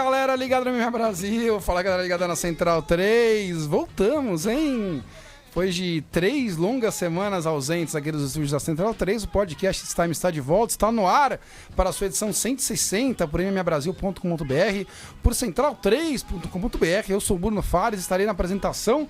galera ligada no MMA Brasil, fala galera ligada na Central 3, voltamos, hein? Depois de 3 longas semanas ausentes aqui dos estúdios da Central 3, o podcast It's Time está de volta, está no ar para a sua edição 160 por mmabrasil.com.br, por central3.com.br. Eu sou o Bruno Fares, estarei na apresentação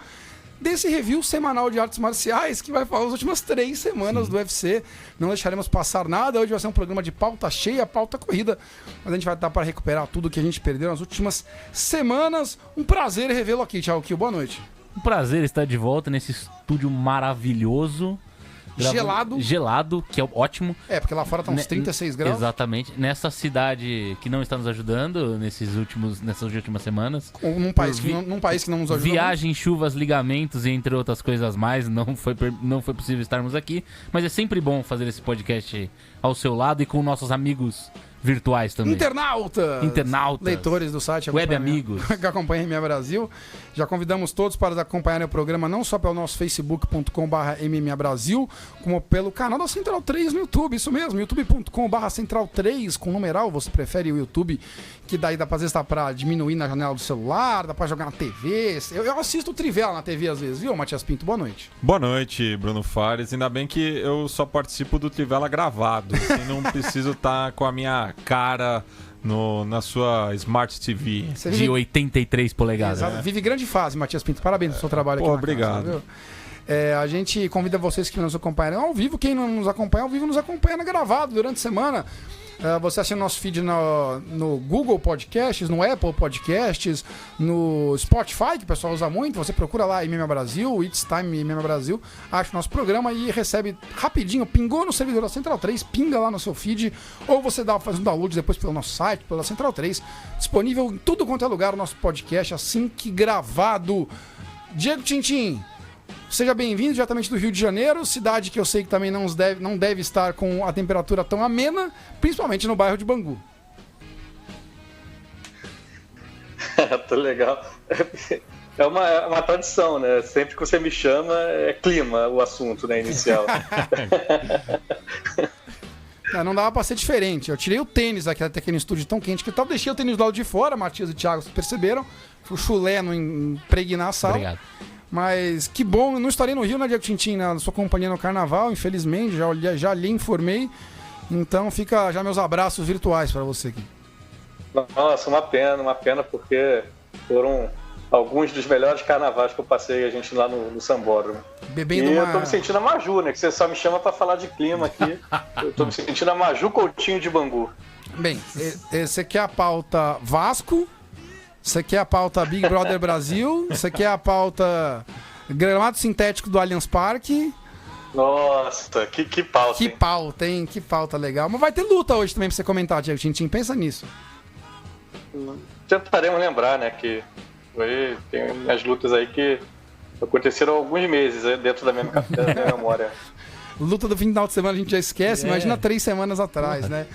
desse review semanal de artes marciais que vai falar as últimas 3 semanas do UFC. Não deixaremos passar nada. Hoje vai ser um programa de pauta cheia, pauta corrida, mas a gente vai dar para recuperar tudo que a gente perdeu nas últimas semanas. Um prazer revê-lo aqui. Tchau, Kio. Boa noite. Um prazer estar de volta nesse estúdio maravilhoso. Gelado, que é ótimo. É, porque lá fora tá uns 36 graus. Exatamente. Nessa cidade que não está nos ajudando nessas últimas semanas. Num país que não nos ajuda. Viagem, chuvas, ligamentos e entre outras coisas mais, não foi possível estarmos aqui. Mas é sempre bom fazer esse podcast ao seu lado e com nossos amigos virtuais também. Internautas! Leitores do site. Web amigos. Que acompanham MMA Brasil. Já convidamos todos para acompanharem o programa não só pelo nosso facebook.com/MMA Brasil, como pelo canal da Central 3 no YouTube. Isso mesmo, youtube.com/Central 3 com numeral. Você prefere o YouTube, que daí dá pra, às vezes, pra diminuir na janela do celular, dá pra jogar na TV. Eu assisto o Trivela na TV às vezes, viu, Matias Pinto? Boa noite. Boa noite, Bruno Fares. Ainda bem que eu só participo do Trivela gravado. Assim, não preciso estar com a minha cara na sua Smart TV. De 83 polegadas. Exato. Vive grande fase, Matias Pinto. Parabéns pelo seu trabalho aqui. Obrigado. Casa, a gente convida vocês que nos acompanham ao vivo. Quem não nos acompanha ao vivo, nos acompanha gravado durante a semana. Você assina o nosso feed no Google Podcasts, no Apple Podcasts, no Spotify, que o pessoal usa muito. Você procura lá MMA Brasil, It's Time MMA Brasil, acha o nosso programa e recebe rapidinho, pingou no servidor da Central 3, pinga lá no seu feed, ou você faz um download depois pelo nosso site, pela Central 3, disponível em tudo quanto é lugar o nosso podcast, assim que gravado. Diego Tintin, seja bem-vindo diretamente do Rio de Janeiro, cidade que eu sei que também não deve estar com a temperatura tão amena, principalmente no bairro de Bangu. Tá legal. É uma tradição, né? Sempre que você me chama, é clima o assunto, né, inicial. Não dava pra ser diferente. Eu tirei o tênis até aquele estúdio tão quente que eu deixei o tênis do lado de fora, Matias e Thiago, vocês perceberam. O chulé não impregnar a sala. Obrigado. Mas que bom, eu não estarei no Rio, né, Diego Tintin, na sua companhia no Carnaval, infelizmente, já lhe informei. Então fica já meus abraços virtuais para você aqui. Nossa, uma pena, porque foram alguns dos melhores carnavais que eu passei a gente lá no Sambódromo. Bebendo eu tô me sentindo a Maju, né, que você só me chama para falar de clima aqui. Eu tô me sentindo a Maju Coutinho de Bangu. Bem, esse aqui é a pauta Vasco. Você quer a pauta Big Brother Brasil? Você quer a pauta gramado sintético do Allianz Parque? Nossa, que pauta. Que pauta, hein? Que pauta legal. Mas vai ter luta hoje também pra você comentar, Diego Tintin. Pensa nisso. Tentaremos lembrar, né, que tem as lutas aí que aconteceram há alguns meses dentro da minha memória. Luta do final de semana a gente já esquece, imagina 3 semanas atrás, né?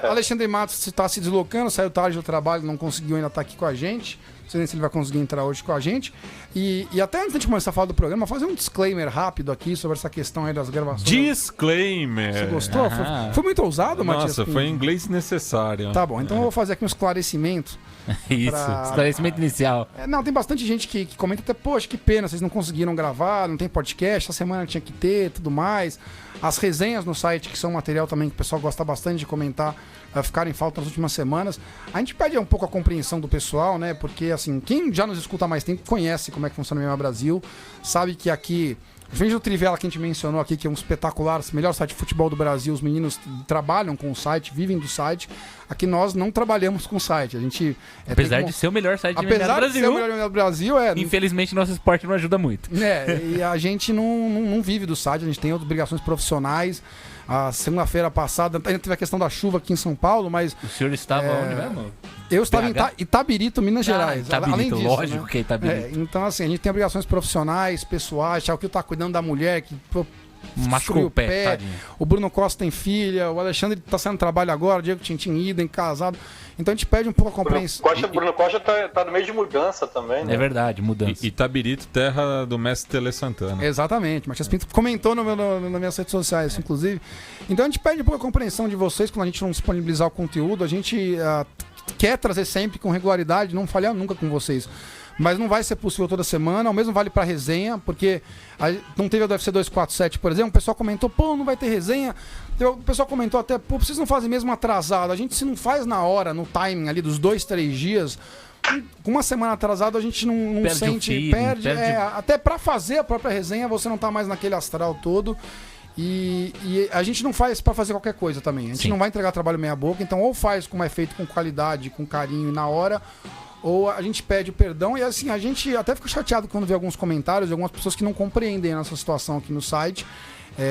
Alexandre Matos está se deslocando, saiu tarde do trabalho, não conseguiu ainda estar aqui com a gente. Não sei nem se ele vai conseguir entrar hoje com a gente. E até antes de começar a falar do programa, fazer um disclaimer rápido aqui sobre essa questão aí das gravações. Disclaimer! Você gostou? Foi muito ousado, Matias? Nossa, foi em inglês necessário. Tá bom, então eu vou fazer aqui um esclarecimento. Isso, esclarecimento inicial. Não, tem bastante gente que comenta até, poxa, que pena, vocês não conseguiram gravar, não tem podcast, essa semana tinha que ter, tudo mais. As resenhas no site, que são material também que o pessoal gosta bastante de comentar, ficaram em falta nas últimas semanas. A gente pede um pouco a compreensão do pessoal, né? Porque, assim, quem já nos escuta há mais tempo conhece como é que funciona o MMA Brasil, sabe que aqui, diferente do Trivela que a gente mencionou aqui, que é um espetacular, o melhor site de futebol do Brasil, os meninos trabalham com o site, vivem do site. Aqui nós não trabalhamos com o site. A gente apesar de ser o melhor site de MMA do Brasil. Apesar de ser o melhor do Brasil, infelizmente nosso esporte não ajuda muito. E a gente não vive do site, a gente tem outras obrigações profissionais. A segunda-feira passada, ainda teve a questão da chuva aqui em São Paulo, mas... O senhor estava onde mesmo? Eu estava em Itabirito, Minas Gerais. Itabirito, além disso, lógico, né? que é Itabirito. Então, assim, a gente tem obrigações profissionais, pessoais. O que tá cuidando da mulher, que machucou o pé, tadinho. O Bruno Costa tem filha, o Alexandre tá saindo trabalho agora, o Diego Tintin idem, casado. Então a gente pede um pouco a compreensão. Bruno Costa tá no meio de mudança também, né? É verdade, mudança. Itabirito, terra do mestre Tele Santana. Exatamente, Matias Pinto comentou nas minhas redes sociais, inclusive. Então a gente pede um pouco a compreensão de vocês quando a gente não disponibilizar o conteúdo. A gente quer trazer sempre com regularidade, não falhar nunca com vocês. Mas não vai ser possível toda semana, o mesmo vale pra resenha, porque não teve a do UFC 247, por exemplo, o pessoal comentou, pô, não vai ter resenha. O pessoal comentou até, pô, vocês não fazem mesmo atrasado. A gente, se não faz na hora, no timing ali dos 2-3 dias, com uma semana atrasado a gente não Perde sente, o feeling, perde. perde- Até pra fazer a própria resenha, você não tá mais naquele astral todo. E a gente não faz pra fazer qualquer coisa também. A gente Sim. não vai entregar trabalho meia boca, então ou faz como é feito, com qualidade, com carinho e na hora, ou a gente pede o perdão. E assim, a gente até fica chateado quando vê alguns comentários de algumas pessoas que não compreendem a nossa situação aqui no site.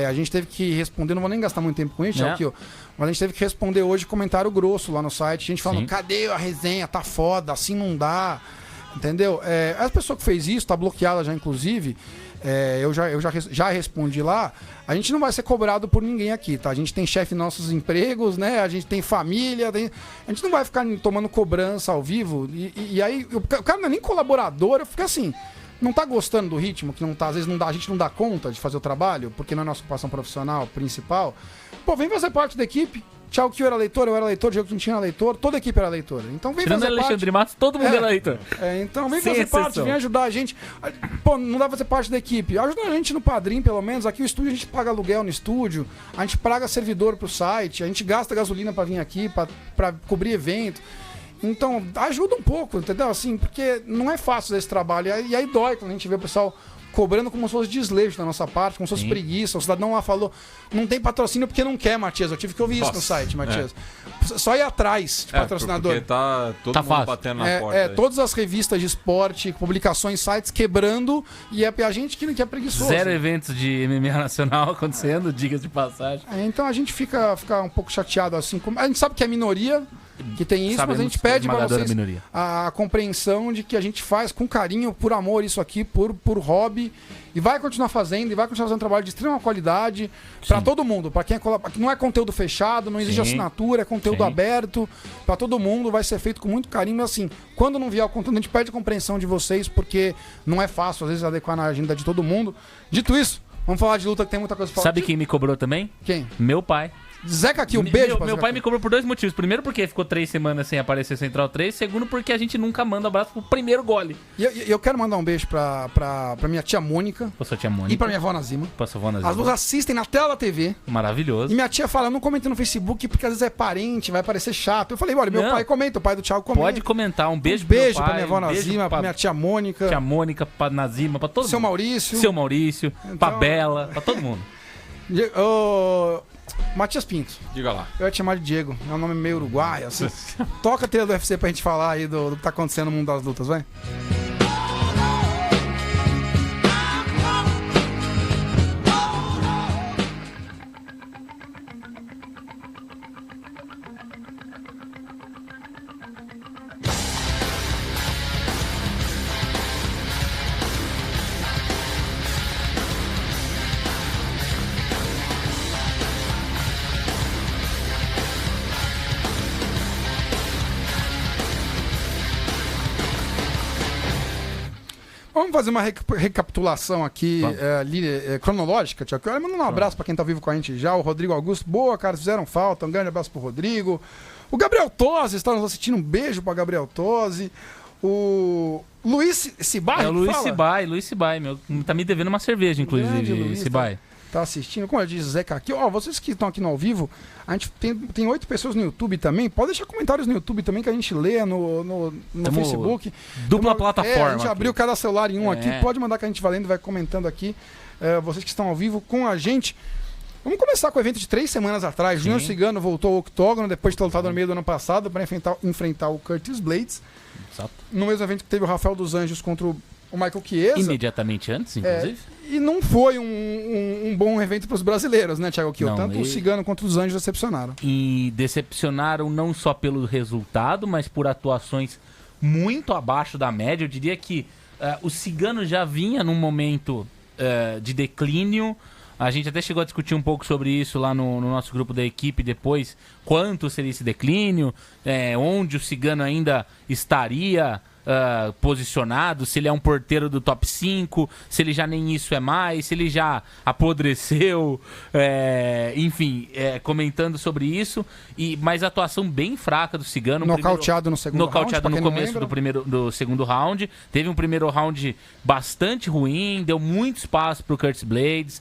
A gente teve que responder, não vou nem gastar muito tempo com isso, Né? aqui, ó, mas a gente teve que responder hoje comentário grosso lá no site. A gente falando, Sim. cadê a resenha? Tá foda, assim não dá. Entendeu? As pessoas que fez isso, tá bloqueada já, inclusive. Eu já respondi lá. A gente não vai ser cobrado por ninguém aqui, tá? A gente tem chefe nos nossos empregos, né? A gente tem família. A gente não vai ficar tomando cobrança ao vivo. E aí, o cara não é nem colaborador, eu fico assim. Não tá gostando do ritmo, que não tá, às vezes a gente não dá conta de fazer o trabalho, porque não é nossa ocupação profissional principal. Pô, vem fazer parte da equipe. Tchau, que eu era leitor, Diego Quintino era leitor, toda a equipe era leitora. Então vem Tirando fazer Alexandre parte. Matos, todo mundo era leitor. Então vem Sem fazer parte, exceção. vem ajudar a gente. Pô, não dá pra fazer parte da equipe. Ajuda a gente no Padrim, pelo menos. Aqui o estúdio, a gente paga aluguel no estúdio, a gente paga servidor pro site, a gente gasta gasolina pra vir aqui, pra cobrir evento. Então, ajuda um pouco, entendeu? Assim, porque não é fácil esse trabalho. E aí dói quando a gente vê o pessoal cobrando como se fosse desleixo da nossa parte, como se fosse Sim. preguiça. O cidadão lá falou, não tem patrocínio porque não quer, Matias. Eu tive que ouvir isso no Nossa, site, Matias. Só ir atrás de patrocinador. Porque tá todo Tá mundo fácil. batendo na porta. aí. Todas as revistas de esporte, publicações, sites quebrando, e a gente que é preguiçoso. Zero eventos de MMA nacional acontecendo, dicas de passagem. Então a gente fica um pouco chateado assim. A gente sabe que é minoria que tem isso, mas a gente pede para Esmagadora vocês minoria. a compreensão de que a gente faz com carinho, por amor isso aqui, por hobby, e vai continuar fazendo, e vai continuar fazendo um trabalho de extrema qualidade para todo mundo, para quem não é conteúdo fechado, não exige Sim. assinatura, é conteúdo Sim. aberto para todo mundo, vai ser feito com muito carinho, mas assim, quando não vier o conteúdo, a gente pede a compreensão de vocês, porque não é fácil às vezes adequar na agenda de todo mundo. Dito isso, vamos falar de luta que tem muita coisa pra falar. Sabe quem me cobrou também? Quem? Meu pai. Zeca aqui, um beijo pra Meu Zeca pai aqui. me cobrou por 2 motivos. Primeiro, porque ficou 3 semanas sem aparecer Central 3. Segundo, porque a gente nunca manda abraço pro primeiro gole. E eu quero mandar um beijo pra minha tia Mônica Pra sua tia Mônica. e pra minha avó Nazima. Pra sua avó Nazima. As duas assistem na tela da TV. E Maravilhoso. minha tia fala, não comenta no Facebook porque às vezes é parente, vai parecer chato. Eu falei, olha, meu Não. pai comenta, o pai do Thiago comenta. Pode comentar. Um beijo, Um beijo pro meu pra pai, minha avó um beijo Nazima, pra minha tia Mônica, tia Mônica, pra Nazima, pra todo seu mundo. Maurício. Seu Maurício, pra Então- Bela, pra todo mundo. Ô, Matias Pinto. Diga lá. Eu ia te chamar de Diego. É um nome meio uruguaio, assim. Toca a trilha do UFC pra gente falar aí do que tá acontecendo no mundo das lutas, vai. Vamos fazer uma recapitulação aqui Vamos. cronológica, Tiago. Eu mando um abraço pra quem tá vivo com a gente já. O Rodrigo Augusto. Boa, cara, fizeram falta. Um grande abraço pro Rodrigo. O Gabriel Tosi está nos assistindo. Um beijo pra Gabriel Tosi. O Luiz Cibai. É o Luiz fala? Cibai, Luiz Cibai, meu. Tá me devendo uma cerveja, Grande inclusive, Luiz, Cibai. Tá assistindo. Como eu disse, Zeca aqui. Ó, vocês que estão aqui no ao vivo, a gente tem 8 pessoas no YouTube também. Pode deixar comentários no YouTube também que a gente lê no Tamo Facebook. Dupla Tamo- plataforma. a gente aqui. abriu cada celular em um aqui. É. Pode mandar que a gente vai lendo, vai comentando aqui. Vocês que estão ao vivo com a gente. Vamos começar com o evento de 3 semanas atrás. Sim. Júnior Cigano voltou ao octógono depois de ter lutado no meio do ano passado para enfrentar o Curtis Blades. Exato. No mesmo evento que teve o Rafael dos Anjos contra o Michael Chiesa. Imediatamente antes, inclusive. E não foi um bom evento para os brasileiros, né, Thiago Kiel? Não, Tanto o e- Cigano quanto os Anjos decepcionaram. E decepcionaram não só pelo resultado, mas por atuações muito abaixo da média. Eu diria que o Cigano já vinha num momento de declínio. A gente até chegou a discutir um pouco sobre isso lá no nosso grupo da equipe depois. Quanto seria esse declínio? Onde o Cigano ainda estaria posicionado, se ele é um porteiro do top 5, se ele já nem isso é mais, se ele já apodreceu, enfim, comentando sobre isso. Mas a atuação bem fraca do Cigano. Nocauteado no segundo round. Nocauteado no começo do segundo round. Teve um primeiro round bastante ruim, deu muito espaço pro Curtis Blades,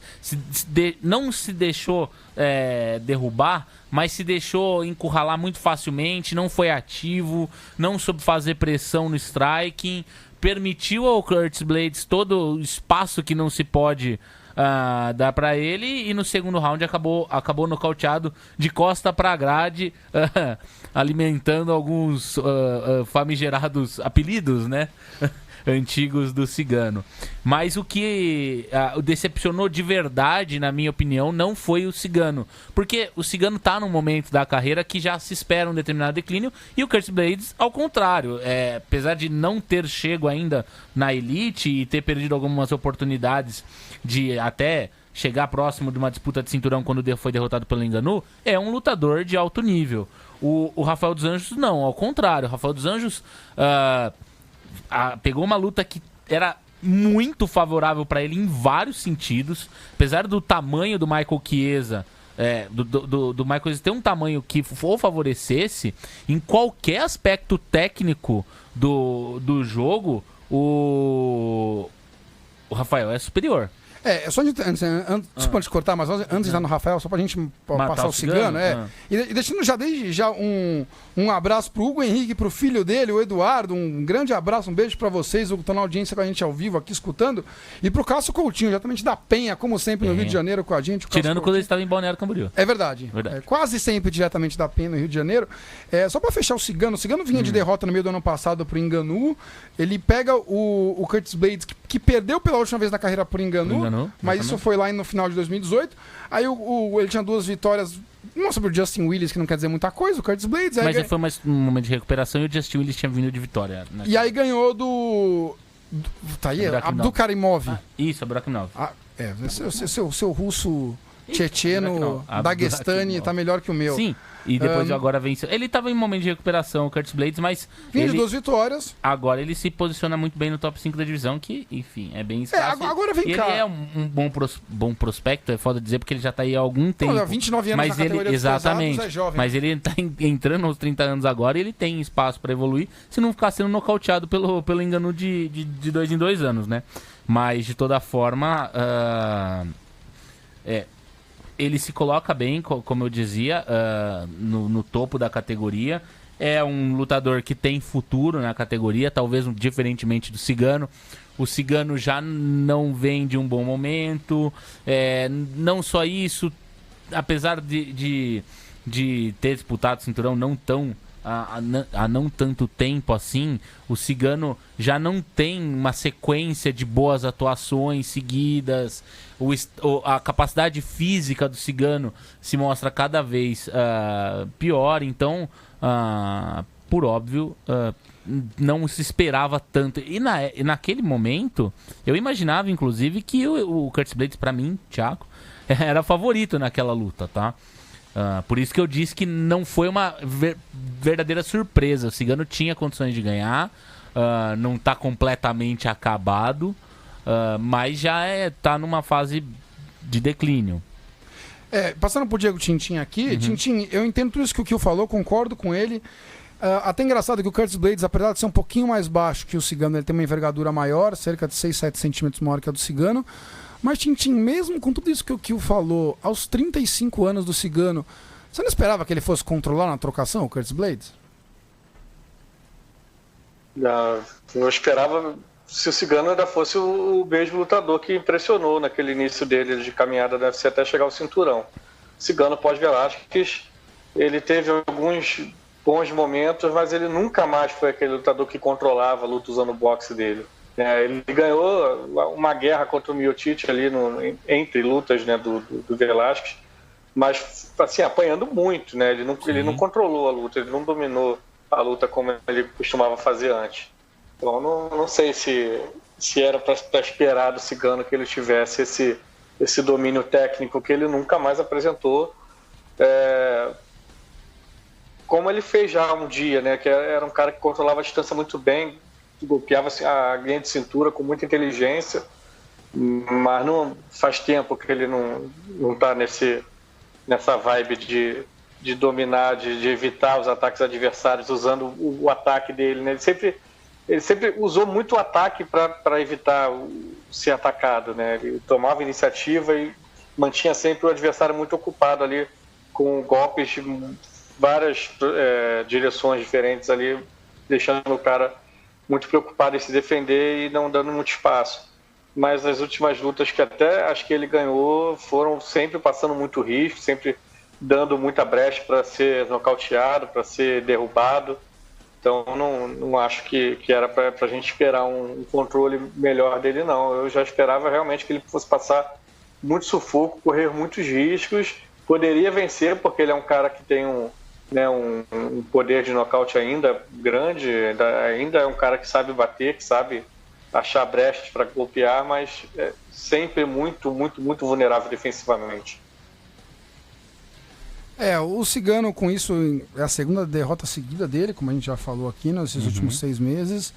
não se deixou derrubar, mas se deixou encurralar muito facilmente, não foi ativo, não soube fazer pressão no striking, permitiu ao Curtis Blades todo o espaço que não se pode dar pra ele, e no segundo round acabou nocauteado de costa pra grade, alimentando alguns famigerados apelidos, né? Antigos do Cigano. Mas o que o decepcionou de verdade, na minha opinião, não foi o Cigano. Porque o Cigano tá num momento da carreira que já se espera um determinado declínio, e o Curtis Blades, ao contrário. Apesar de não ter chego ainda na elite e ter perdido algumas oportunidades de até chegar próximo de uma disputa de cinturão quando foi derrotado pelo Ngannou, é um lutador de alto nível. O Rafael dos Anjos, não. Ao contrário. O Rafael dos Anjos pegou uma luta que era muito favorável para ele em vários sentidos, apesar do tamanho do Michael Chiesa, do Michael Chiesa ter um tamanho que o favorecesse, em qualquer aspecto técnico do jogo, o Rafael é superior. Só desculpa te cortar, mas antes de estar no Rafael, só pra gente passar o Cigano. E deixando desde já um abraço pro Hugo Henrique, pro filho dele, o Eduardo, um grande abraço, um beijo pra vocês, o que estão na audiência com a gente ao vivo aqui escutando, e pro Cássio Coutinho, diretamente da Penha, como sempre, no Rio de Janeiro com a gente. Tirando quando ele estava em Balneário Camboriú. É verdade. Quase sempre diretamente da Penha, no Rio de Janeiro. Só pra fechar o Cigano vinha de derrota no meio do ano passado pro Ngannou, ele pega o Curtis Blades, que perdeu pela última vez na carreira pro Ngannou, mas isso foi lá no final de 2018. Aí ele tinha 2 vitórias, uma sobre o Justin Willis, que não quer dizer muita coisa, o Curtis Blades. Mas foi mais um momento de recuperação e o Justin Willis tinha vindo de vitória. Né? E aí ganhou tá aí, Abdulkarimov. Isso, Abdulkarimov. Seu russo tchetcheno, Daguestani, tá melhor que o meu. Sim. E depois agora venceu. Ele estava em momento de recuperação, o Curtis Blades, mas... Vinha de 2 vitórias. Agora ele se posiciona muito bem no top 5 da divisão, que, enfim, é bem escasso. Agora vem cá. Ele é um bom prospecto, é foda dizer, porque ele já tá aí há algum tempo. Há 29 anos mas na categoria dos exatamente, pesados, é jovem. Mas ele tá entrando aos 30 anos agora e ele tem espaço para evoluir, se não ficar sendo nocauteado pelo Ngannou de 2 em 2 anos, né? Mas, de toda forma... ele se coloca bem, como eu dizia, no topo da categoria. É um lutador que tem futuro na categoria, talvez diferentemente do Cigano. O Cigano já não vem de um bom momento. Não só isso, apesar de ter disputado o cinturão há não tanto tempo assim, o Cigano já não tem uma sequência de boas atuações seguidas. A capacidade física do Cigano se mostra cada vez pior, então, por óbvio, não se esperava tanto. E naquele momento, eu imaginava, inclusive, que o Curtis Blades, pra mim, Thiago, era favorito naquela luta, tá? Por isso que eu disse que não foi uma verdadeira surpresa. O Cigano tinha condições de ganhar, não está completamente acabado, mas já tá numa fase de declínio. Passando pro Diego Tintin aqui, Tintin, eu entendo tudo isso que o Kio falou, concordo com ele. Até engraçado que o Curtis Blades, apesar de ser um pouquinho mais baixo que o Cigano, ele tem uma envergadura maior, cerca de 6, 7 centímetros maior que a do Cigano. Mas, Tintin, mesmo com tudo isso que o Kio falou, aos 35 anos do Cigano, você não esperava que ele fosse controlar na trocação, o Curtis Blades? Eu esperava se o Cigano ainda fosse o mesmo lutador que impressionou naquele início dele de caminhada da UFC até chegar ao cinturão. Cigano pós-Velasquez, ele teve alguns bons momentos, mas ele nunca mais foi aquele lutador que controlava a luta usando o boxe dele. Ele ganhou uma guerra contra o Miocic ali entre lutas, né, do Velasquez, mas assim, apanhando muito, né? Ele não controlou a luta, ele não dominou a luta como ele costumava fazer antes. Então não sei se era para esperar do Cigano que ele tivesse esse domínio técnico que ele nunca mais apresentou, como ele fez já um dia, né? Que era um cara que controlava a distância muito bem, golpeava a linha de cintura com muita inteligência, mas não faz tempo que ele não tá nessa vibe de dominar, de evitar os ataques adversários usando o ataque dele, né? Ele sempre usou muito o ataque para evitar ser atacado, né? Ele tomava iniciativa e mantinha sempre o adversário muito ocupado ali com golpes de várias direções diferentes ali, deixando o cara muito preocupado em se defender e não dando muito espaço. Mas as últimas lutas que até acho que ele ganhou foram sempre passando muito risco, sempre dando muita brecha para ser nocauteado, para ser derrubado. Então não acho que era para a gente esperar um controle melhor dele, não. Eu já esperava realmente que ele fosse passar muito sufoco, correr muitos riscos, poderia vencer, porque ele é um cara que tem um poder de nocaute ainda grande, ainda é um cara que sabe bater, que sabe achar brechas para golpear, mas é sempre muito, muito, muito vulnerável defensivamente. O Cigano, com isso, é a segunda derrota seguida dele, como a gente já falou aqui, nesses últimos 6 meses.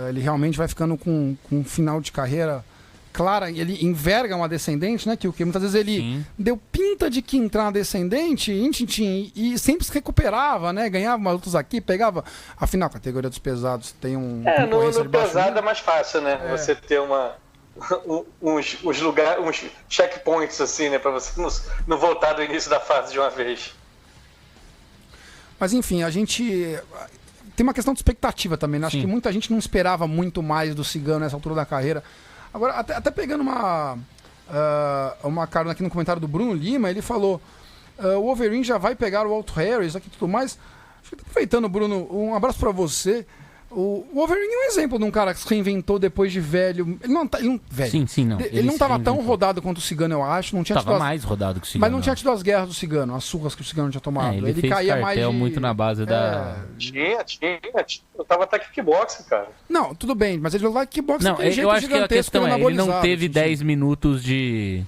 Ele realmente vai ficando com um final de carreira clara. Ele enverga uma descendente, né? Que muitas vezes ele deu pinta de que entrar na descendente e sempre se recuperava, né? Ganhava umas lutas aqui, pegava. Afinal, a categoria dos pesados tem um. No pesado é mais fácil, né? Você ter uns lugares, uns checkpoints assim, né, para você não voltar do início da fase de uma vez. Mas enfim, a gente tem uma questão de expectativa também, né? Acho que muita gente não esperava muito mais do Cigano nessa altura da carreira. Agora, até pegando uma carona aqui no comentário do Bruno Lima, ele falou: o Wolverine já vai pegar o Walt Harris aqui e tudo mais. Aproveitando, Bruno, um abraço para você. O Wolverine é um exemplo de um cara que se reinventou depois de velho. Ele não velho. Sim, não. Ele não estava tão rodado quanto o Cigano, eu acho. Não tinha tava mais rodado que o Cigano. Mas não tinha tido as guerras do Cigano, as surras que o Cigano tinha tomado. Ele fez caía cartel mais muito na base da... Tinha. Eu tava até kickboxing, cara. Não, tudo bem, mas ele vai kickboxing. Não, eu acho que a questão ele não teve 10 minutos de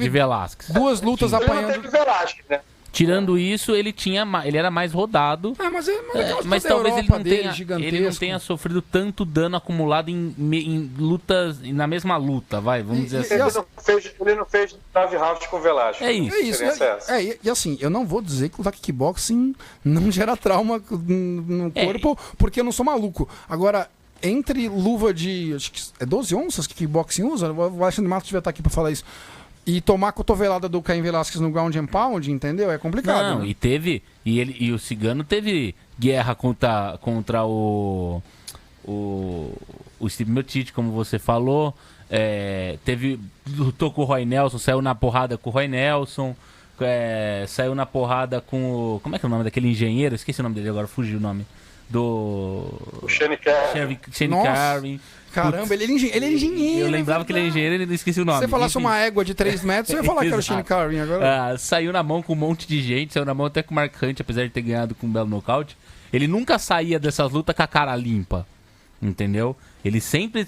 Velasquez. 2 lutas apanhando. Ele não teve Velasquez, né? Tirando isso, ele era mais rodado. Mas talvez ele não tenha sofrido tanto dano acumulado em lutas, na mesma luta, vamos dizer assim. Ele não fez 9 rounds com o Velasquez. É isso. E assim, eu não vou dizer que lutar kickboxing não gera trauma no corpo, porque eu não sou maluco. Agora, entre luva de, acho que é 12 onças que kickboxing usa, o Alexandre Matos devia estar aqui para falar isso. E tomar a cotovelada do Caim Velasquez no ground and pound, entendeu? É complicado. Não, né? E o Cigano teve guerra contra o Steve Miocic, como você falou. Lutou com o Roy Nelson, saiu na porrada com o Roy Nelson. Saiu na porrada com o... Como é que é o nome daquele engenheiro? Esqueci o nome dele agora, fugiu o nome. O Shane Carwin. Caramba, ele é engenheiro. Eu lembrava que ele é engenheiro e não esqueci o nome. Se você falasse uma égua de 3 metros, você ia falar que era o Shane Carwin agora. Saiu na mão com um monte de gente, saiu na mão até com o Mark Hunt, apesar de ter ganhado com um belo nocaute. Ele nunca saía dessas lutas com a cara limpa, entendeu? Ele sempre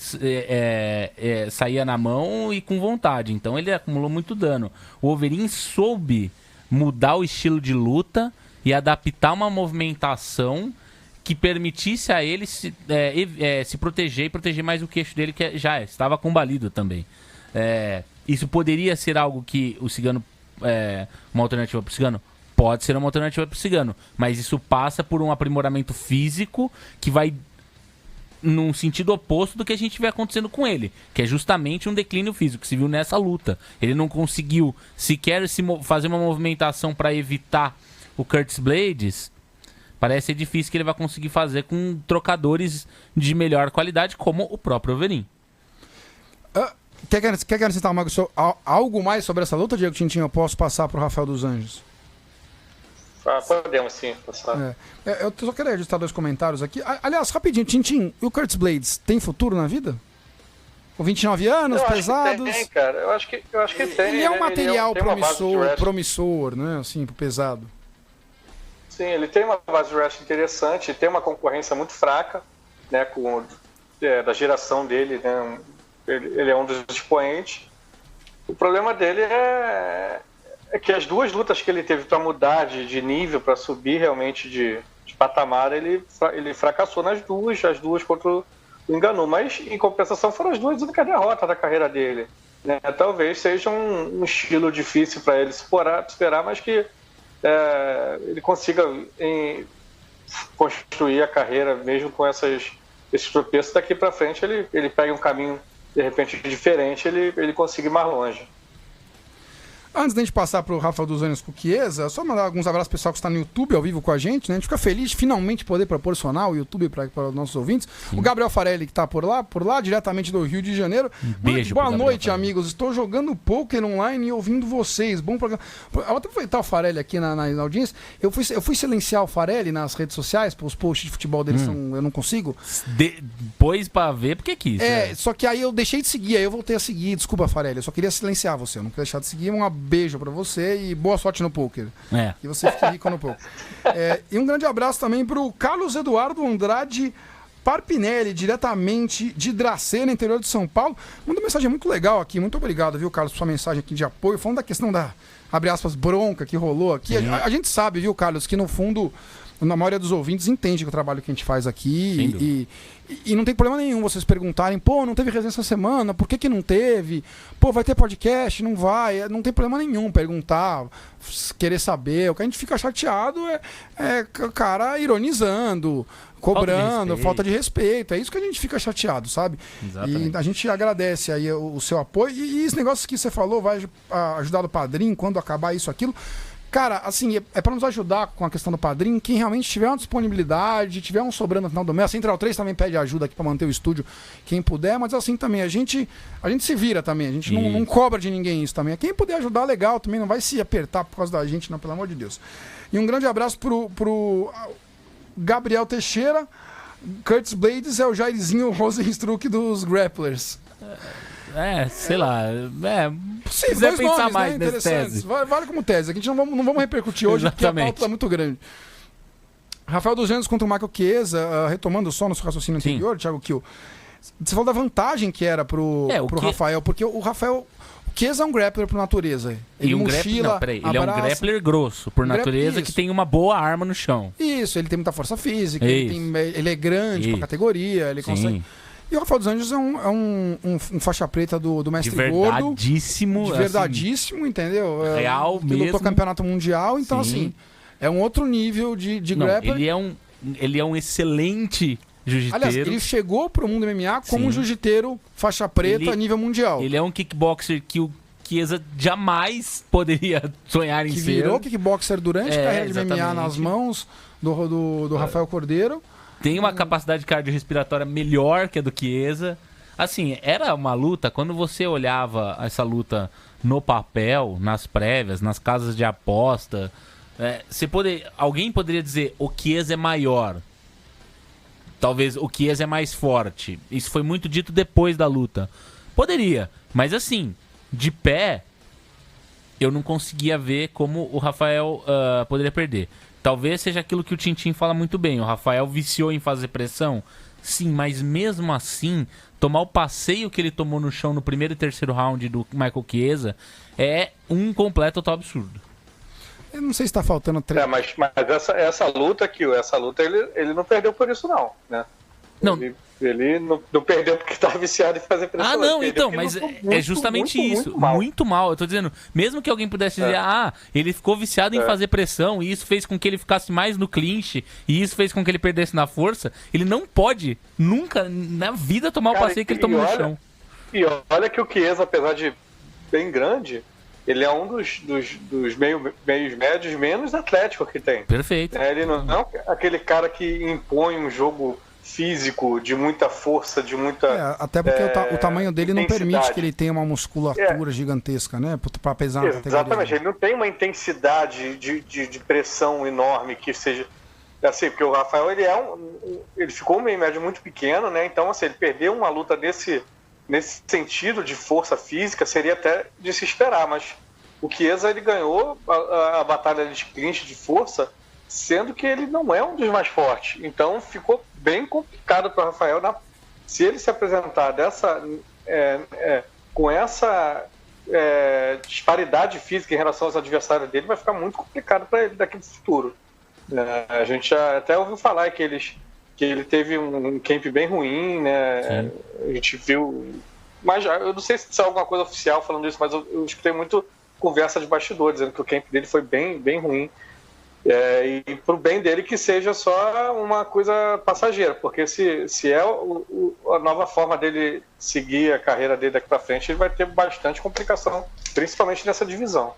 saía na mão e com vontade, então ele acumulou muito dano. O Wolverine soube mudar o estilo de luta e adaptar uma movimentação que permitisse a ele se proteger e proteger mais o queixo dele, que já estava combalido também. Isso poderia ser algo que o Cigano... uma alternativa para o Cigano? Pode ser uma alternativa para o Cigano, mas isso passa por um aprimoramento físico que vai num sentido oposto do que a gente vê acontecendo com ele, que é justamente um declínio físico, que se viu nessa luta. Ele não conseguiu sequer fazer uma movimentação para evitar o Curtis Blades. Parece ser difícil que ele vai conseguir fazer com trocadores de melhor qualidade, como o próprio Wolverine. Quer acrescentar algo mais sobre essa luta, Diego Tintin? Eu posso passar para o Rafael dos Anjos? Podemos sim passar. Eu só queria registrar 2 comentários aqui. Aliás, rapidinho, Tintin, e o Curtis Blades tem futuro na vida? Com 29 anos, pesados? Eu acho que tem, cara. Eu acho que tem. Ele é um material promissor, né? Assim, pro pesado. Sim, ele tem uma base de wrestling interessante, tem uma concorrência muito fraca, né, da geração dele, né, ele é um dos expoentes. O problema dele é que as 2 lutas que ele teve para mudar de nível, para subir realmente de patamar, ele fracassou nas duas, as 2 contra o enganou. Mas, em compensação, foram as 2 únicas derrotas da carreira dele. Né? Talvez seja um estilo difícil para ele superar, mas que ele consiga construir a carreira mesmo com esses tropeços. Daqui para frente ele pega um caminho de repente diferente, ele consiga ir mais longe. Antes da gente passar pro Rafael dos Anjos com o Chiesa, só mandar alguns abraços pro pessoal que está no YouTube ao vivo com a gente, né? A gente fica feliz de finalmente poder proporcionar o YouTube para os nossos ouvintes. Sim. O Gabriel Farelli, que está por lá, diretamente do Rio de Janeiro. Beijo. Boa noite, amigos. Estou jogando poker online e ouvindo vocês. Bom programa. Eu vou aproveitar o Farelli aqui na audiência. Eu fui silenciar o Farelli nas redes sociais, porque os posts de futebol dele eu não consigo. Depois para ver, porque quis. Só que aí eu deixei de seguir, aí eu voltei a seguir. Desculpa, Farelli, eu só queria silenciar você. Eu não queria deixar de seguir. Beijo pra você e boa sorte no poker. Que você fique rico no poker. E um grande abraço também pro Carlos Eduardo Andrade Parpinelli, diretamente de Dracena, interior de São Paulo. Mandou uma mensagem muito legal aqui. Muito obrigado, viu, Carlos, por sua mensagem aqui de apoio. Falando da questão da, abre aspas, bronca que rolou aqui. A gente sabe, viu, Carlos, que no fundo, a maioria dos ouvintes entende que o trabalho que a gente faz aqui e não tem problema nenhum vocês perguntarem, não teve resenha essa semana, por que não teve? Vai ter podcast? Não vai? Não tem problema nenhum perguntar, querer saber. O que a gente fica chateado é o cara ironizando, cobrando, falta de respeito. É isso que a gente fica chateado, sabe? Exatamente. E a gente agradece aí o seu apoio. E esse negócio que você falou vai ajudar o padrinho quando acabar isso, aquilo. Cara, assim, é para nos ajudar com a questão do padrinho, quem realmente tiver uma disponibilidade, tiver um sobrando no final do mês. A Central 3 também pede ajuda aqui para manter o estúdio, quem puder, mas assim também, a gente se vira também, a gente não cobra de ninguém isso também. Quem puder ajudar, legal, também não vai se apertar por causa da gente, não, pelo amor de Deus. E um grande abraço pro Gabriel Teixeira, Curtis Blades é o Jairzinho Rosenstruck dos Grapplers. Sei lá. Se quiser pensar nomes, mais nessa tese. Vale como tese. A gente não vamos repercutir hoje, porque a pauta é muito grande. Rafael dos Anjos contra o Michael Chiesa, retomando só no seu raciocínio anterior, Thiago Kiel. Você falou da vantagem que era pro Rafael, porque o Rafael... O Chiesa é um grappler por natureza. Ele mochila, ele é um grappler grosso, por natureza, que tem uma boa arma no chão. Isso, ele tem muita força física, ele é grande pra categoria, ele consegue... E o Rafael dos Anjos é um faixa preta do mestre gordo. De verdadíssimo, entendeu? Real que mesmo. Lutou campeonato mundial, então assim, é um outro nível de grappler. Ele é um excelente jiu-jiteiro. Aliás, ele chegou pro mundo MMA como um jiu-jiteiro faixa preta a nível mundial. Ele é um kickboxer que o Chiesa jamais poderia sonhar em ser. Que virou kickboxer durante a carreira de MMA nas mãos do Rafael Cordeiro. Tem uma capacidade cardiorrespiratória melhor que a do Chiesa. Assim, era uma luta, quando você olhava essa luta no papel, nas prévias, nas casas de aposta, alguém poderia dizer, o Chiesa é maior. Talvez o Chiesa é mais forte. Isso foi muito dito depois da luta. Poderia, mas assim, de pé, eu não conseguia ver como o Rafael poderia perder. Talvez seja aquilo que o Tintin fala muito bem. O Rafael viciou em fazer pressão? Sim, mas mesmo assim, tomar o passeio que ele tomou no chão no primeiro e terceiro round do Michael Chiesa é um completo total absurdo. Eu não sei se está faltando treino. Mas essa luta ele não perdeu por isso, não, né? Não. Ele não perdeu porque estava viciado em fazer pressão. Não, então, mas é justamente isso. Muito mal. Eu tô dizendo, mesmo que alguém pudesse dizer, ele ficou viciado em fazer pressão e isso fez com que ele ficasse mais no clinch e isso fez com que ele perdesse na força, ele não pode nunca na vida tomar o passeio que ele tomou no chão. E olha que o Chiesa, apesar de bem grande, ele é um dos meios médios menos atléticos que tem. Perfeito. Ele não é aquele cara que impõe um jogo físico, de muita força, de muita... até porque o tamanho dele não permite que ele tenha uma musculatura gigantesca, né? Pra pesar na categoria. Exatamente, ele não tem uma intensidade de pressão enorme que seja... Assim, porque o Rafael, ele ficou um meio médio muito pequeno, né? Então, assim, ele perdeu uma luta nesse sentido de força física, seria até de se esperar, mas o Chiesa, ele ganhou a batalha de clinch de força, sendo que ele não é um dos mais fortes. Então ficou bem complicado para o Rafael. Se ele se apresentar com essa disparidade física em relação aos adversários dele, vai ficar muito complicado para ele daqui no futuro. A gente já até ouviu falar que eles que ele teve um camp bem ruim, né? Sim. A gente viu... Mas eu não sei se é alguma coisa oficial falando isso, mas eu escutei muito conversa de bastidores, dizendo que o camp dele foi bem, bem ruim. E pro bem dele que seja só uma coisa passageira, porque se é a nova forma dele seguir a carreira dele daqui para frente, ele vai ter bastante complicação, principalmente nessa divisão.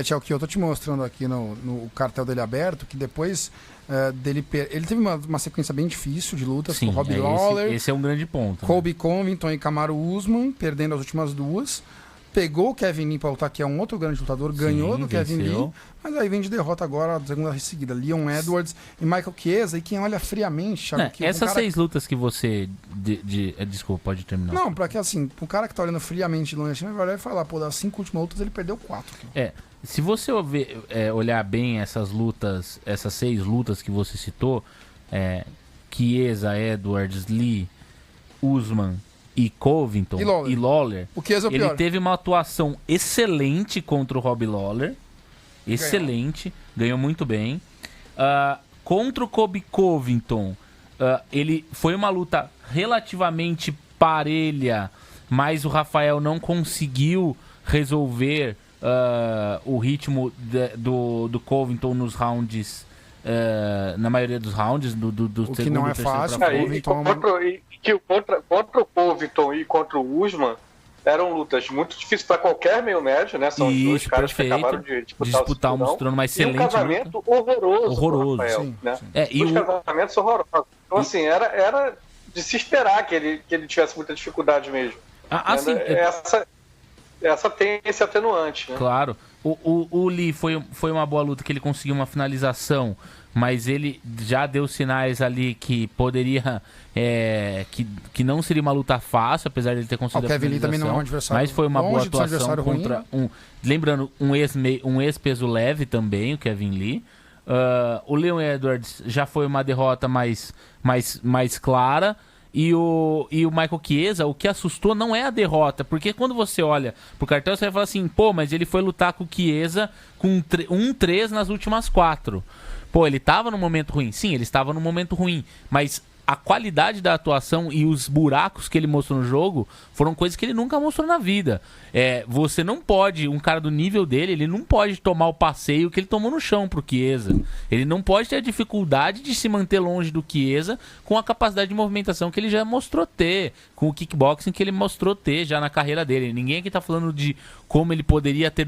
Tchau, que eu tô te mostrando aqui no cartel dele aberto, que depois dele... Ele teve uma sequência bem difícil de lutas. Sim, com Robbie Lawler, esse é um grande ponto. Colby Covington e Kamaru Usman, perdendo as últimas duas. Pegou o Kevin Lee para lutar, que é um outro grande lutador, ganhou do Kevin Lee, mas aí vem de derrota agora, segunda seguida, Leon Edwards e Michael Chiesa, e quem olha friamente... Essas 6 lutas que você... Desculpa, pode terminar. Não, porque assim, o cara que tá olhando friamente de longe, vai olhar e falar, pô, das 5 últimas lutas ele perdeu 4. Se você olhar bem essas lutas, essas 6 lutas que você citou, Chiesa, Edwards, Lee, Usman e Covington e Lawler, o Chiesa é o pior. Ele teve uma atuação excelente contra o Robbie Lawler. Excelente, ganhou muito bem. Contra o Colby Covington, ele foi uma luta relativamente parelha, mas o Rafael não conseguiu resolver o ritmo do Covington nos rounds, na maioria dos rounds, do o segundo que não é fácil. Contra o Covington e contra o Usman, eram lutas muito difíceis para qualquer meio médio, né? São os dois caras que acabaram de disputar mostrando uma excelente luta. E um casamento horroroso. Rafael, sim, né? sim. Os casamentos horrorosos. Então, assim, era de se esperar que ele tivesse muita dificuldade mesmo. Assim, essa tem esse atenuante, né? Claro. O Lee foi uma boa luta, que ele conseguiu uma finalização, mas ele já deu sinais ali que poderia... que não seria uma luta fácil, apesar de ele ter conseguido a finalização. O Kevin Lee também não é um adversário, mas foi uma boa atuação contra ruim, lembrando, um ex-peso leve também, o Kevin Lee. O Leon Edwards já foi uma derrota mais clara. E o Michael Chiesa, o que assustou não é a derrota, porque quando você olha pro cartel, você vai falar assim, pô, mas ele foi lutar com o Chiesa com 1-3 nas últimas 4. Pô, ele tava num momento ruim. Sim, ele estava num momento ruim, mas a qualidade da atuação e os buracos que ele mostrou no jogo foram coisas que ele nunca mostrou na vida. Você não pode, um cara do nível dele, ele não pode tomar o passeio que ele tomou no chão pro Chiesa. Ele não pode ter a dificuldade de se manter longe do Chiesa com a capacidade de movimentação que ele já mostrou ter, com o kickboxing que ele mostrou ter já na carreira dele. Ninguém aqui tá falando de como ele poderia ter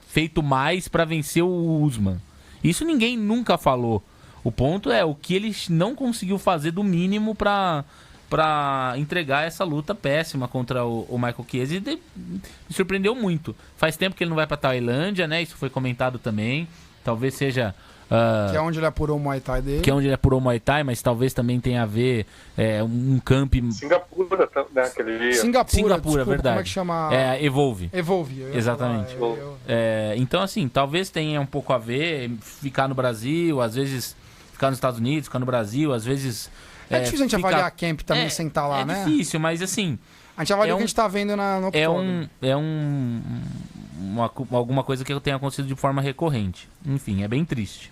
feito mais para vencer o Usman. Isso ninguém nunca falou. O ponto é o que ele não conseguiu fazer do mínimo para entregar essa luta péssima contra o Michael Chiesa. E me surpreendeu muito. Faz tempo que ele não vai para Tailândia, né? Isso foi comentado também. Talvez seja... que é onde ele apurou o Muay Thai dele. Que é onde ele apurou o Muay Thai, mas talvez também tenha a ver um camp... Singapura, né? Singapura, desculpa, verdade. Como é que chama? Evolve. Exatamente. Então, assim, talvez tenha um pouco a ver ficar no Brasil, às vezes ficar nos Estados Unidos, ficar no Brasil, às vezes... É difícil a gente avaliar a camp também sem estar lá, né? É difícil, mas assim... A gente avalia o que a gente tá vendo no octógono. Alguma coisa que tenha acontecido de forma recorrente. Enfim, é bem triste.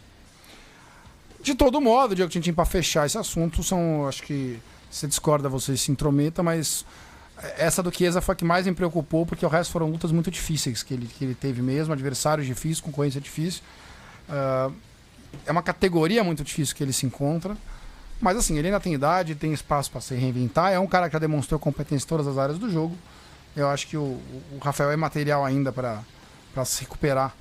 De todo modo, Diego Tintin, para fechar esse assunto, acho que você discorda, você se intrometa, mas essa do Chiesa foi a que mais me preocupou, porque o resto foram lutas muito difíceis que ele teve mesmo, adversários difíceis, concorrência difícil. É uma categoria muito difícil que ele se encontra, mas assim, ele ainda tem idade, tem espaço para se reinventar, é um cara que já demonstrou competência em todas as áreas do jogo. Eu acho que o Rafael é material ainda para se recuperar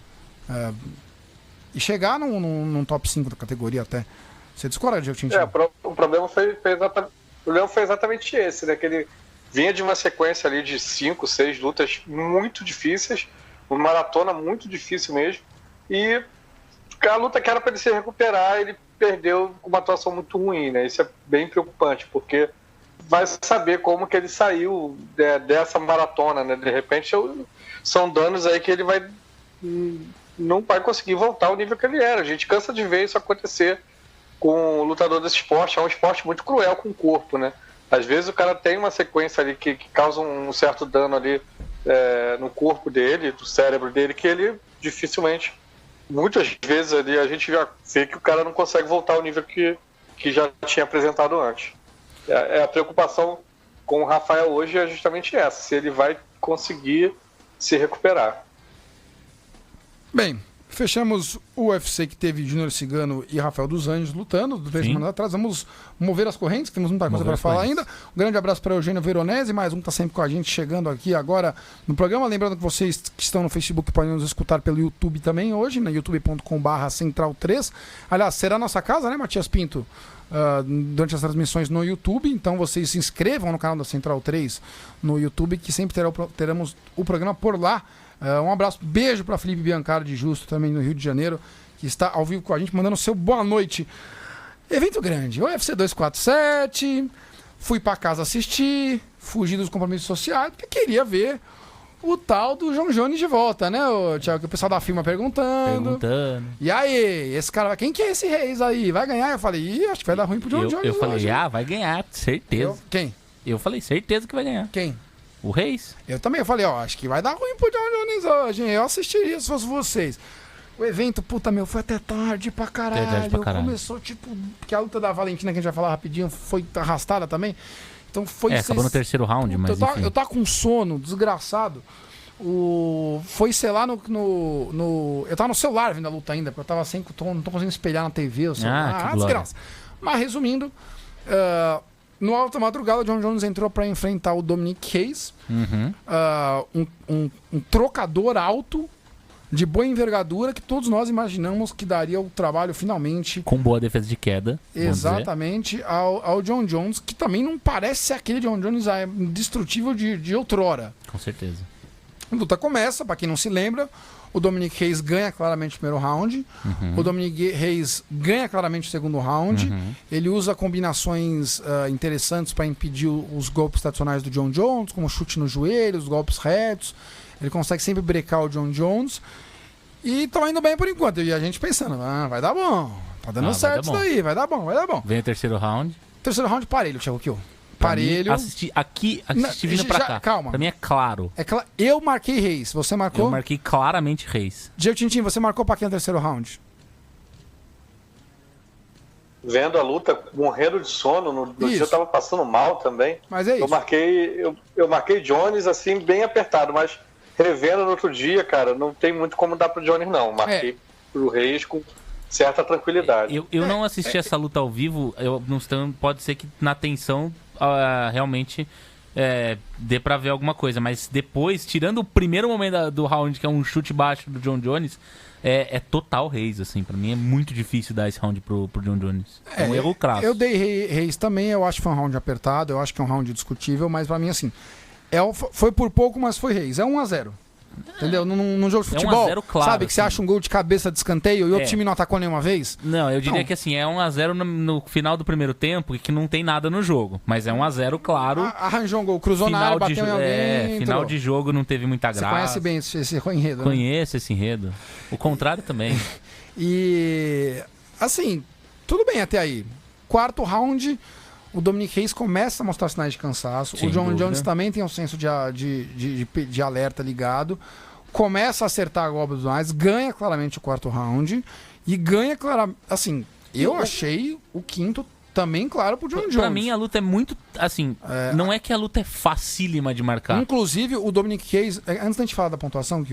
e chegar num top 5 da categoria até. Você discorda, Diego Tintin? O problema foi exatamente esse, né? Que ele vinha de uma sequência ali de 5, 6 lutas muito difíceis, uma maratona muito difícil mesmo, e a luta que era para ele se recuperar, ele perdeu com uma atuação muito ruim, né? Isso é bem preocupante, porque vai saber como que ele saiu dessa maratona, né? De repente são danos aí que ele não vai conseguir voltar ao nível que ele era. A gente cansa de ver isso acontecer com o lutador desse esporte. É um esporte muito cruel com o corpo, né? Às vezes o cara tem uma sequência ali que causa um certo dano ali no corpo dele, do cérebro dele, que ele dificilmente, muitas vezes ali a gente já vê que o cara não consegue voltar ao nível que que já tinha apresentado antes. A preocupação com o Rafael hoje é justamente essa, se ele vai conseguir se recuperar. Bem, fechamos o UFC que teve Júnior Cigano e Rafael dos Anjos lutando 3 semanas atrás. Vamos mover as correntes, que temos muita coisa para falar ainda. Um grande abraço para Eugênio Veronese, mais um que está sempre com a gente, chegando aqui agora no programa. Lembrando que vocês que estão no Facebook podem nos escutar pelo YouTube também hoje, na youtube.com/Central3. Aliás, será a nossa casa, né, Matias Pinto? Durante as transmissões no YouTube, então vocês se inscrevam no canal da Central 3 no YouTube, que sempre teremos o programa por lá. Um abraço, beijo para Felipe Biancardi de Justo, também no Rio de Janeiro, que está ao vivo com a gente, mandando o seu boa noite. Evento grande, UFC 247, fui para casa assistir, fugi dos compromissos sociais, porque queria ver o tal do John Jones de volta, né, Thiago? Que o pessoal da firma perguntando. E aí, esse cara, quem que é esse Reis aí? Vai ganhar? Eu falei, acho que vai dar ruim pro John Jones. Eu falei, vai ganhar, certeza. Quem? Eu falei, certeza que vai ganhar. Quem? O Reis. Eu também falei, acho que vai dar ruim pro John Jones hoje, hein? Eu assistiria se fosse vocês. O evento, foi até tarde pra caralho. Começou, porque a luta da Valentina, que a gente vai falar rapidinho, foi arrastada também. Então foi... acabou no terceiro round, mas enfim. Eu tava com sono, desgraçado. Foi, sei lá, eu tava no celular vendo a luta ainda, porque eu tava sem... Não tô conseguindo espelhar na TV o celular. Desgraça. Mas resumindo... no alta madrugada, o John Jones entrou para enfrentar o Dominic Reyes, um trocador alto, de boa envergadura, que todos nós imaginamos que daria o trabalho finalmente. Com boa defesa de queda. Exatamente, ao John Jones, que também não parece ser aquele John Jones indestrutível de outrora. Com certeza. A luta começa, para quem não se lembra. O Dominic Reyes ganha claramente o primeiro round. O Dominic Reyes ganha claramente o segundo round. Ele usa combinações interessantes para impedir os golpes tradicionais do John Jones, como chute no joelho, os golpes retos. Ele consegue sempre brecar o John Jones. E estão indo bem por enquanto. E a gente pensando, vai dar bom. Tá dando certo isso daí, vai dar bom. Vem o terceiro round. Terceiro round parelho, Thiago Kiel. Parelho. Assisti vindo pra cá. Calma. Pra mim é claro. Eu marquei Reis. Você marcou? Eu marquei claramente Reis. Diego Tintin, você marcou pra quem no terceiro round? Vendo a luta, morrendo de sono, no dia eu tava passando mal também. Mas é isso. Eu marquei Jones assim, bem apertado, mas revendo no outro dia, cara, não tem muito como dar pro Jones, não. Marquei pro Reis com certa tranquilidade. Eu não assisti essa luta ao vivo, pode ser que na tensão realmente dê pra ver alguma coisa, mas depois, tirando o primeiro momento do round, que é um chute baixo do John Jones, é total Reis, assim. Pra mim é muito difícil dar esse round pro John Jones. É um erro crasso. Eu dei Reis também, eu acho que foi um round apertado, eu acho que é um round discutível, mas pra mim, assim, foi por pouco, mas foi Reis. É 1-0. Entendeu? Num jogo de futebol, 1-0 claro, sabe? Que você acha um gol de cabeça de escanteio e o outro time não atacou nenhuma vez? Não, eu diria que assim, é 1-0 no final do primeiro tempo e que não tem nada no jogo. Mas é 1-0 claro. Arranjou um gol, cruzou na área, bateu em alguém. Final de jogo não teve muita graça. Você conhece bem esse enredo, né? Conheço esse enredo. O contrário também. E assim, tudo bem até aí. Quarto round, o Dominic Reyes começa a mostrar sinais de cansaço. Sem o John dúvida. Jones também tem um senso de alerta ligado. Começa a acertar golpes mais, ganha claramente o quarto round. E ganha claramente. Assim, eu achei o quinto também claro pro John Jones. Pra mim a luta é muito. Assim, não é que a luta é facílima de marcar. Inclusive, o Dominic Reyes, antes da gente falar da pontuação,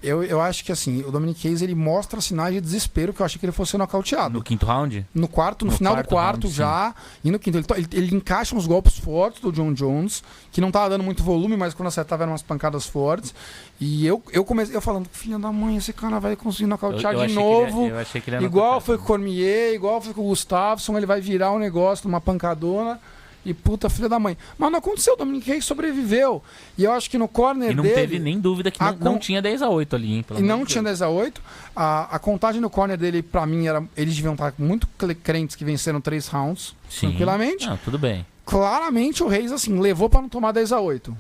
eu acho que assim, o Dominic Reyes ele mostra sinais de desespero, que eu achei que ele fosse ser nocauteado. No quinto round? No quarto, no final do quarto round, já. E no quinto. Ele encaixa uns golpes fortes do John Jones, que não tava dando muito volume, mas quando acertava eram umas pancadas fortes. E eu comecei falando, filha da mãe, esse cara vai conseguir nocautear de novo. Eu achei que ele ia igual foi com o Cormier, igual foi com o Gustafsson, ele vai virar um negócio numa pancadona. E puta, filha da mãe. Mas não aconteceu, o Dominic Reyes sobreviveu. E eu acho que no corner dele... E não teve nem dúvida que não tinha 10-8 ali, hein? E não tinha 10-8. A contagem no corner dele, pra mim, eles deviam estar muito crentes que venceram 3 rounds. Sim. Tranquilamente. Não, tudo bem. Claramente o Reis, assim, levou pra não tomar 10-8.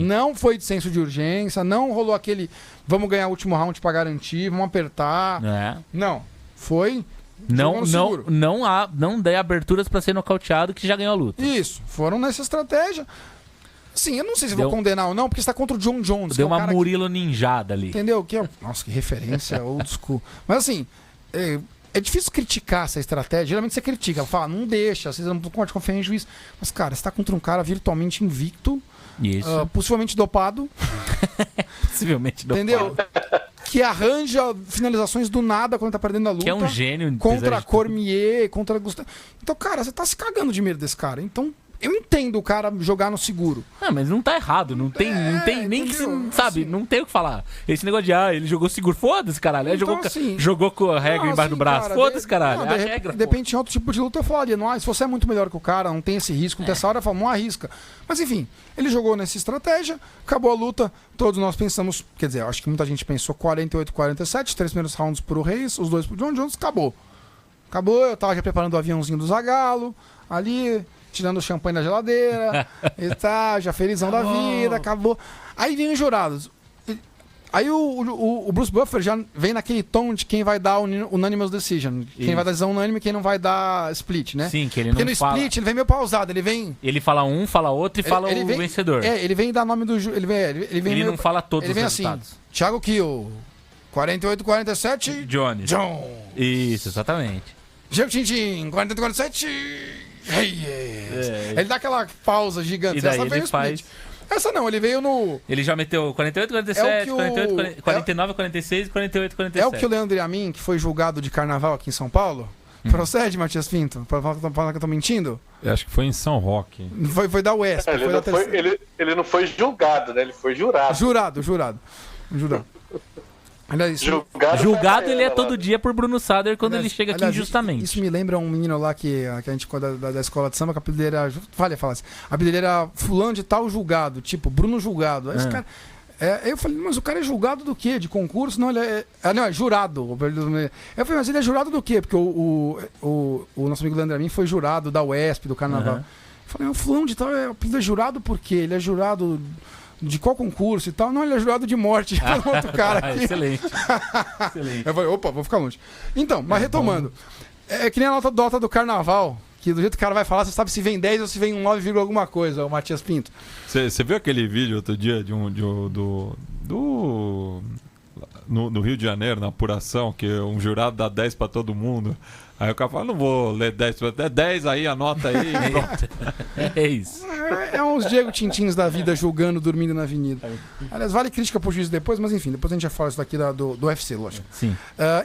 Não foi de senso de urgência, não rolou aquele vamos ganhar o último round pra garantir, vamos apertar. Não. Foi... Não dê aberturas pra ser nocauteado, que já ganhou a luta. Isso, foram nessa estratégia. Sim, eu não sei se vou condenar ou não, porque está contra o John Jones. Deu uma Murilo ninjada ali. Entendeu? Nossa, que referência old school. Mas assim, É difícil criticar essa estratégia. Geralmente você critica, fala, não deixa, vocês não podem confiar em juiz. Mas, cara, você tá contra um cara virtualmente invicto, Isso. possivelmente dopado, Possivelmente dopado. entendeu? Que arranja finalizações do nada quando tá perdendo a luta. Que é um gênio. Contra apesar de tudo. Cormier, contra Gustavo. Então, cara, você tá se cagando de medo desse cara. Então, eu entendo o cara jogar no seguro. Ah, mas não tá errado. Não tem nem que se, entendeu? sabe, Assim. não tem o que falar. Esse negócio de, ele jogou seguro. Foda-se, caralho. Ele Então, assim, jogou com a regra não, embaixo do assim, braço. cara, Foda-se, caralho. não, É a regra, de pô. repente, em outro tipo de luta, eu falaria, não, se você é muito melhor que o cara, não tem esse risco, não tem essa hora, eu falo, não arrisca. Mas enfim, ele jogou nessa estratégia, acabou a luta, todos nós pensamos, quer dizer, eu acho que muita gente pensou 48-47, 3 primeiros rounds pro Reis, os 2 pro John Jones, acabou. Acabou, eu tava já preparando o aviãozinho do Zagalo, ali, tirando o champanhe da geladeira, e tal, já felizão da vida, acabou. Aí vem os jurados. Aí o Bruce Buffer já vem naquele tom de quem vai dar unanimous decision. Quem Isso. vai dar decisão unânime e quem não vai dar split, né? Sim, que ele Porque não no fala. split ele vem meio pausado, ele vem... Ele fala um, fala outro e fala ele o vem, vencedor. ele vem dar nome do... Ele vem Ele meio, não fala todos ele os vem resultados. assim, Thiago Kiel, 48-47, Jones. John. Isso, exatamente. Geo Tintin, 48-47, Reyes. Ele dá aquela pausa gigante. E daí Essa veio ele no split. faz... Essa não, ele veio no... Ele já meteu 48, 47, É o que o- 48, 49, 46 e 48, 47. É o que o Leandro Yamin, que foi julgado de carnaval aqui em São Paulo? Procede, Matias Pinto? Pra falar que eu tô mentindo? Eu acho que foi em São Roque. Foi da UESP. Ele, foi da não foi, terceira. ele não foi julgado, né? Ele foi jurado. Jurado. Aliás, Julgado ele é lá. todo dia por Bruno Sader quando ele chega aqui aliás, injustamente. Isso me lembra um menino lá que a gente da escola de samba, que a apelido era. Fala assim. A apelido era fulano de tal julgado, tipo, Bruno julgado. Aí esse cara. Eu falei, mas o cara é julgado do quê? De concurso? Não, ele é. Não, é jurado. Eu falei, mas ele é jurado do quê? Porque o nosso amigo Leandro Amin foi jurado da UESP, do Carnaval. Eu falei, o fulano de tal o apelido é jurado por quê? Ele é jurado de qual concurso e tal? Não, ele é jurado de morte. Outro cara aqui. Excelente. Excelente. Eu falei, opa, vou ficar longe. Então, mas retomando. É que nem a nota do Carnaval, que do jeito que o cara vai falar, você sabe se vem 10 ou se vem 9, alguma coisa, o Matias Pinto. Você viu aquele vídeo outro dia no Rio de Janeiro, na apuração, que um jurado dá 10 pra todo mundo? Aí o cara fala, não vou ler 10, é 10 aí, anota aí. Pronto. É isso. É uns Diego Tintins da vida julgando, dormindo na avenida. Aliás, vale crítica pro juiz depois, mas enfim, depois a gente já fala isso daqui do UFC, lógico. Sim.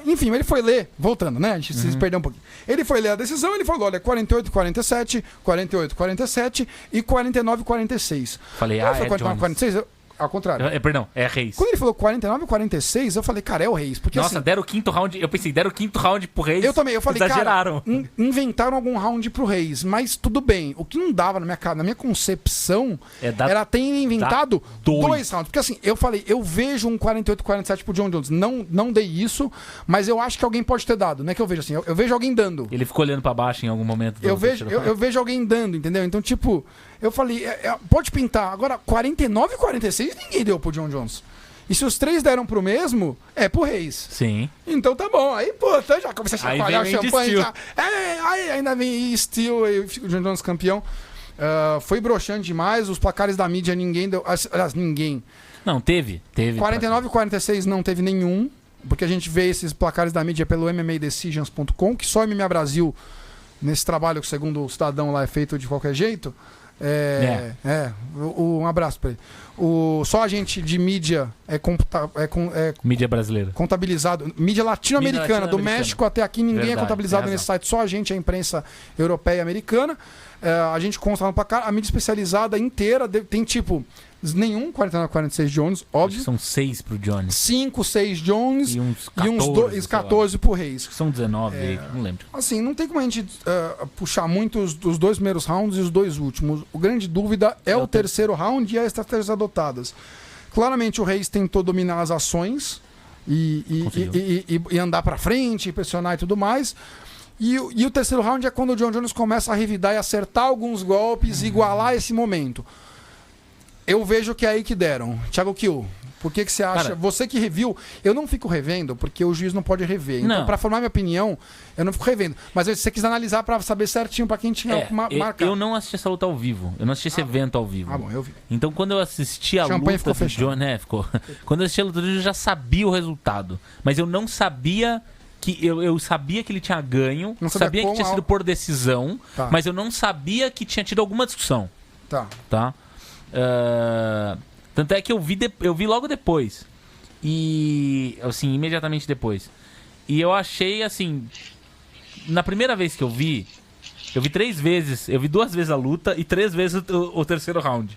Enfim, ele foi ler, voltando, né? A gente se perdeu um pouquinho. Ele foi ler a decisão, ele falou, olha, 48-47, 48-47 e 49-46. Falei, Quando foi Jones. 49-46, ao contrário. Perdão, é Reis. Quando ele falou 49-46, eu falei, cara, é o Reis. Porque Nossa, assim, deram o quinto round. Eu pensei, deram o quinto round pro Reis. eu também, eu falei, exageraram. cara, inventaram algum round pro Reis, mas tudo bem. O que não dava na minha concepção era ter inventado dois rounds. Porque assim, eu falei, eu vejo um 48-47 pro John Jones. Não dei isso, mas eu acho que alguém pode ter dado. Não é que eu vejo assim, eu vejo alguém dando. Ele ficou olhando pra baixo em algum momento. Eu vejo alguém dando, entendeu? Então, tipo, eu falei, pode pintar. Agora, 49-46 ninguém deu pro John Jones. E se os três deram pro mesmo, é pro Reis. Sim. Então tá bom. Aí, pô, já comecei a chacoalhar o Aí vem champanhe. Steel. Aí ainda vem Steel, aí fica o John Jones campeão. Foi broxante demais. Os placares da mídia, ninguém deu. Aliás, ninguém. Não, teve. 49-46 não teve nenhum. Porque a gente vê esses placares da mídia pelo MMADecisions.com, que só MMA Brasil, nesse trabalho que, segundo o cidadão lá, é feito de qualquer jeito. Um abraço pra ele. Só a gente de mídia mídia brasileira. contabilizado. Mídia latino-americana, do México até aqui, ninguém é contabilizado nesse site, só a gente, a imprensa europeia e americana. A gente consta no placar. A mídia especializada inteira tem tipo nenhum 49-46 Jones, óbvio. São 6 pro Jones. 5, 6 Jones E uns e uns 14, 14 pro Reis. São 19 aí, não lembro. Assim, não tem como a gente puxar muito os 2 primeiros rounds e os 2 últimos. O grande dúvida é o terceiro round e as estratégias adotadas. Claramente o Reis tentou dominar as ações e andar pra frente, pressionar e tudo mais. E o terceiro round é quando o John Jones começa a revidar e acertar alguns golpes e igualar esse momento. Eu vejo que é aí que deram. Thiago Kiel, por que você acha? Cara, você que reviu, eu não fico revendo, porque o juiz não pode rever. Então, pra formar minha opinião, eu não fico revendo. Mas você quis analisar pra saber certinho pra quem tinha marcado. Eu não assisti essa luta ao vivo. Eu não assisti esse evento ao vivo. Bom, eu vi. Então, quando eu assisti a Champanhe luta ficou do John, ficou. Quando eu assisti a luta do John, eu já sabia o resultado. Mas eu não sabia que eu sabia que ele tinha ganho, Não sabia sabia que como tinha sido por decisão, Tá. mas eu não sabia que tinha tido alguma discussão, tá? Tanto é que eu vi logo depois. E, assim, imediatamente depois. E eu achei, assim... Na primeira vez que eu vi 3 vezes. Eu vi 2 vezes a luta e 3 vezes o terceiro round.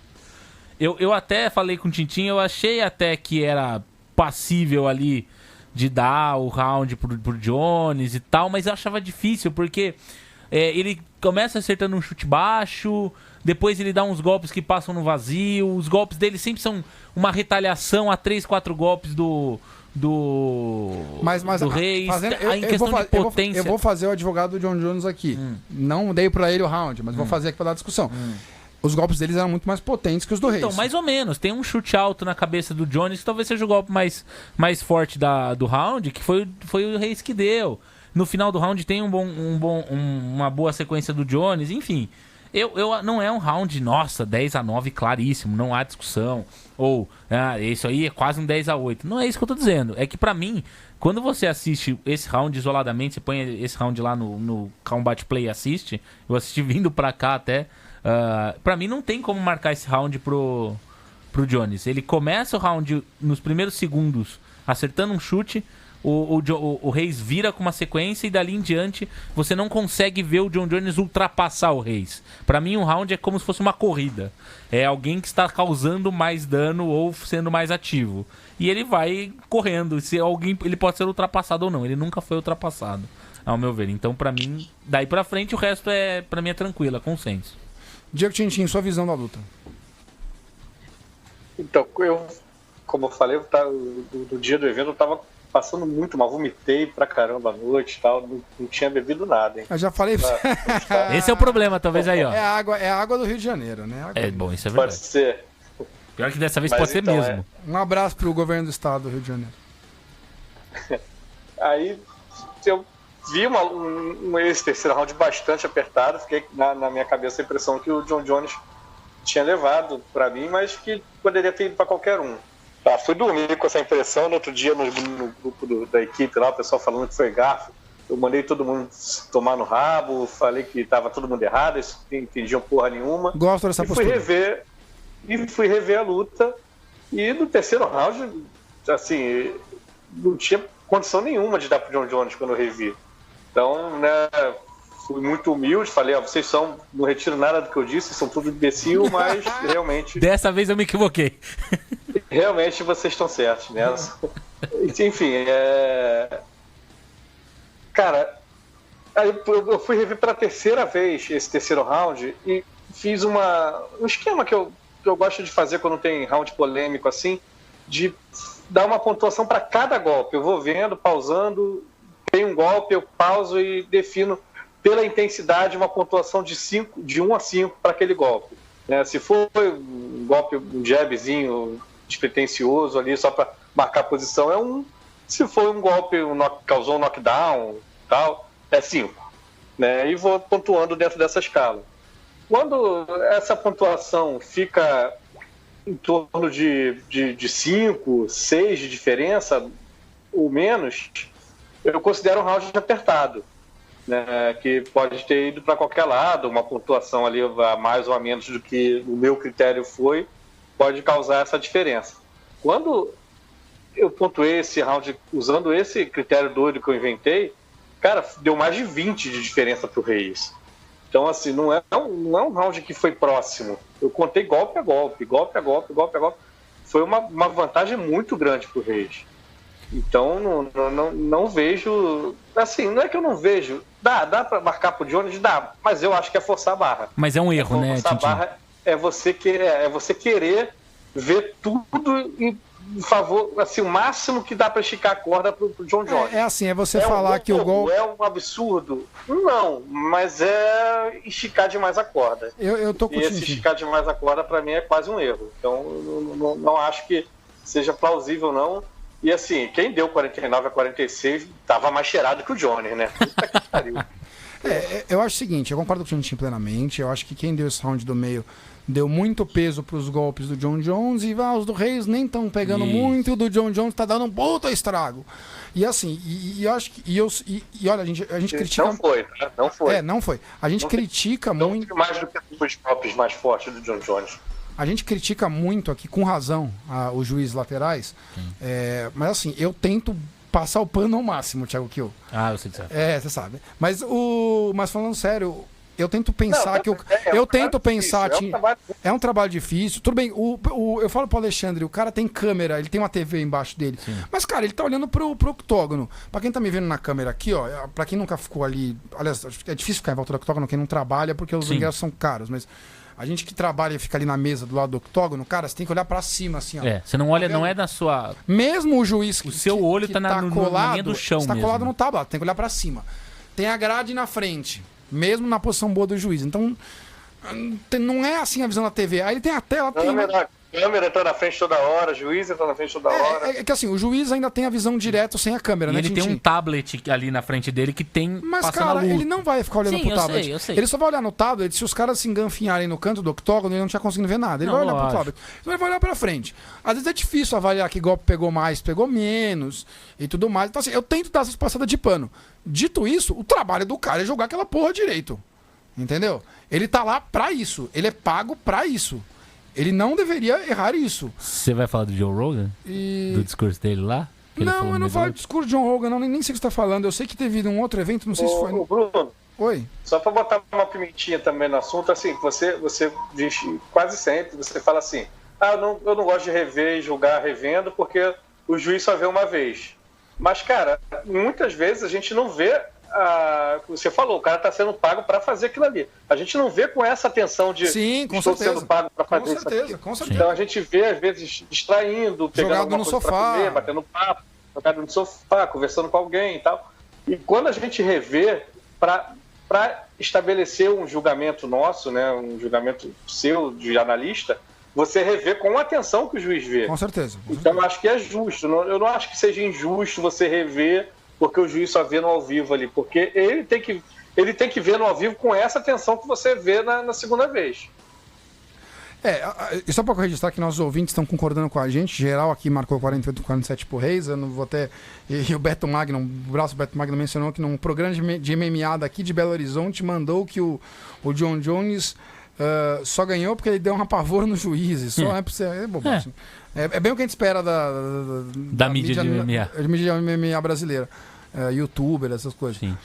Eu até falei com o Tintin, eu achei até que era passível ali de dar o round pro Jones e tal, mas eu achava difícil, porque ele começa acertando um chute baixo, depois ele dá uns golpes que passam no vazio, os golpes dele sempre são uma retaliação a 3, 4 golpes do Reis. Em questão de potência. Eu vou fazer o advogado do John Jones aqui. Não dei pra ele o round, mas vou fazer aqui pra dar discussão. Os golpes deles eram muito mais potentes que os do Reis. Então, mais ou menos. Tem um chute alto na cabeça do Jones, que talvez seja o golpe mais forte do round, que foi o Reis que deu. No final do round tem uma boa sequência do Jones, enfim. Não é um round, nossa, 10-9 claríssimo, não há discussão. Ou, isso aí é quase um 10-8. Não é isso que eu tô dizendo. É que pra mim, quando você assiste esse round isoladamente, você põe esse round lá no Combat Play e assiste, eu assisti vindo pra cá até, pra mim não tem como marcar esse round pro Jones. Ele começa o round nos primeiros segundos acertando um chute, o Reis vira com uma sequência e dali em diante você não consegue ver o John Jones ultrapassar o Reis. Pra mim um round é como se fosse uma corrida. É alguém que está causando mais dano ou sendo mais ativo. E ele vai correndo. Se alguém, ele pode ser ultrapassado ou não. Ele nunca foi ultrapassado, ao meu ver. Então pra mim, daí pra frente o resto pra mim é tranquilo, é consenso. Diego Tintin, sua visão da luta. Então, como eu falei, do dia do evento eu tava passando muito mal, vomitei pra caramba à noite e tal, não tinha bebido nada, hein? Eu já falei pra você. Esse é o problema, talvez aí, ó. É a água do Rio de Janeiro, né? Bom, isso é Pode verdade. ser. Pior que dessa vez Mas pode ser então, mesmo. Um abraço pro governo do estado do Rio de Janeiro. Aí eu vi esse terceiro round bastante apertado, fiquei na minha cabeça a impressão que o John Jones tinha levado pra mim, mas que poderia ter ido pra qualquer um. Tá, fui dormir com essa impressão. No outro dia, no grupo da equipe lá, o pessoal falando que foi garfo. Eu mandei todo mundo tomar no rabo, falei que tava todo mundo errado, eles não entendiam porra nenhuma. Gosto dessa postura. Fui rever a luta. E no terceiro round, assim, não tinha condição nenhuma de dar pro John Jones quando eu revi. Então, né, fui muito humilde, falei, vocês não retiro nada do que eu disse, são tudo imbecil, mas realmente... Dessa vez eu me equivoquei. Realmente vocês estão certos, né? Enfim, cara, aí eu fui rever pela terceira vez esse terceiro round e fiz um esquema que eu gosto de fazer quando tem round polêmico assim, de dar uma pontuação para cada golpe. Eu vou vendo, pausando, tem um golpe, eu pauso e defino pela intensidade uma pontuação de 1 a 5 para aquele golpe. Né? Se for um golpe, um jabzinho despretensioso ali só para marcar a posição, é 1. Se for um golpe causou um knockdown, tal, é 5. Né? E vou pontuando dentro dessa escala. Quando essa pontuação fica em torno de 5, 6 de diferença ou menos, eu considero um round apertado, né? Que pode ter ido para qualquer lado, uma pontuação ali a mais ou a menos do que o meu critério foi, pode causar essa diferença. Quando eu pontuei esse round usando esse critério doido que eu inventei, cara, deu mais de 20 de diferença pro Reis. Então, assim, não é um round que foi próximo. Eu contei golpe a golpe. Foi uma vantagem muito grande pro Reis. Então, não vejo... Assim, não é que eu não vejo. Dá pra marcar pro Jones? Dá. Mas eu acho que é forçar a barra. Mas é um erro, né, Forçar a barra é você querer ver tudo em favor, assim, o máximo que dá pra esticar a corda pro John Jones. É assim, é você falar que o gol... É um absurdo? Não, mas é esticar demais a corda. Eu tô com e esse esticar demais a corda, pra mim, é quase um erro. Então, não acho que seja plausível, não. E assim, quem deu 49 a 46 tava mais cheirado que o Johnny, né? Puta que pariu. Eu acho o seguinte, eu concordo com o Tintin plenamente. Eu acho que quem deu esse round do meio deu muito peso pros golpes do John Jones e os do Reis nem estão pegando muito, e o do John Jones tá dando um puta estrago. E assim, eu acho que. E olha, a gente critica. Não foi, né? Não foi. Não foi. A gente critica muito. Não mais do que os golpes mais fortes do John Jones. A gente critica muito aqui, com razão, os juízes laterais. Mas assim, eu tento passar o pano ao máximo, Thiago Kiel. Eu sei que você sabe. Você sabe. Mas falando sério, eu tento pensar eu tento pensar. É um trabalho difícil. Tudo bem, eu falo pro Alexandre, o cara tem câmera, ele tem uma TV embaixo dele. Sim. Mas, cara, ele tá olhando pro octógono. Pra quem tá me vendo na câmera aqui, ó, pra quem nunca ficou ali. Aliás, é difícil ficar em volta do octógono, quem não trabalha, porque os ingressos são caros, mas. A gente que trabalha e fica ali na mesa do lado do octógono, cara, você tem que olhar pra cima, assim, ó. Você não olha, não é na sua... Mesmo o juiz o seu olho tá na linha do chão mesmo. Tá colado no tablado, tem que olhar pra cima. Tem a grade na frente, mesmo na posição boa do juiz. Então, não é assim a visão da TV. Aí ele tem a tela... A câmera tá na frente toda hora, o juiz tá na frente toda hora. É que assim, o juiz ainda tem a visão direto sem a câmera, e né, ele tem um tablet ali na frente dele que tem... Mas, cara, ele não vai ficar olhando pro tablet. Eu sei. Ele só vai olhar no tablet, se os caras se enganfinharem no canto do octógono, ele não tinha conseguindo ver nada. Ele vai olhar pro tablet. Então ele vai olhar pra frente. Às vezes é difícil avaliar que golpe pegou mais, pegou menos e tudo mais. Então assim, eu tento dar essas passadas de pano. Dito isso, o trabalho do cara é jogar aquela porra direito. Entendeu? Ele tá lá pra isso. Ele é pago pra isso. Ele não deveria errar isso. Você vai falar do Joe Rogan? Do discurso dele lá? Não, eu não falo do discurso de John Rogan, não, nem sei o que você está falando. Eu sei que teve um outro evento, não sei se foi... Bruno, oi? Só para botar uma pimentinha também no assunto, assim, você diz quase sempre, você fala assim, eu não gosto de rever e julgar revendo porque o juiz só vê uma vez. Mas, cara, muitas vezes a gente não vê... você falou, o cara está sendo pago para fazer aquilo ali. A gente não vê com essa atenção de estou sendo pago para fazer isso aqui. Com certeza. Então a gente vê, às vezes, distraindo, pegando jogado no sofá, comer, batendo papo, jogado no sofá, conversando com alguém e tal. E quando a gente revê, para estabelecer um julgamento nosso, né, um julgamento seu de analista, você revê com a atenção que o juiz vê. Com certeza. Então eu acho que é justo. Eu não acho que seja injusto você rever porque o juiz só vê no ao vivo ali, porque ele tem que ver no ao vivo com essa atenção que você vê na segunda vez. E só para registrar que nossos ouvintes estão concordando com a gente, geral aqui marcou 48-47 por Reis, eu não vou ter... E o Beto Magno, o braço do Beto Magno mencionou que num programa de MMA daqui de Belo Horizonte mandou que o John Jones só ganhou porque ele deu um apavoro no juiz, só é pra você... É bobagem. É bem o que a gente espera da mídia de MMA. Da mídia de MMA brasileira. Youtuber, essas coisas. Sim.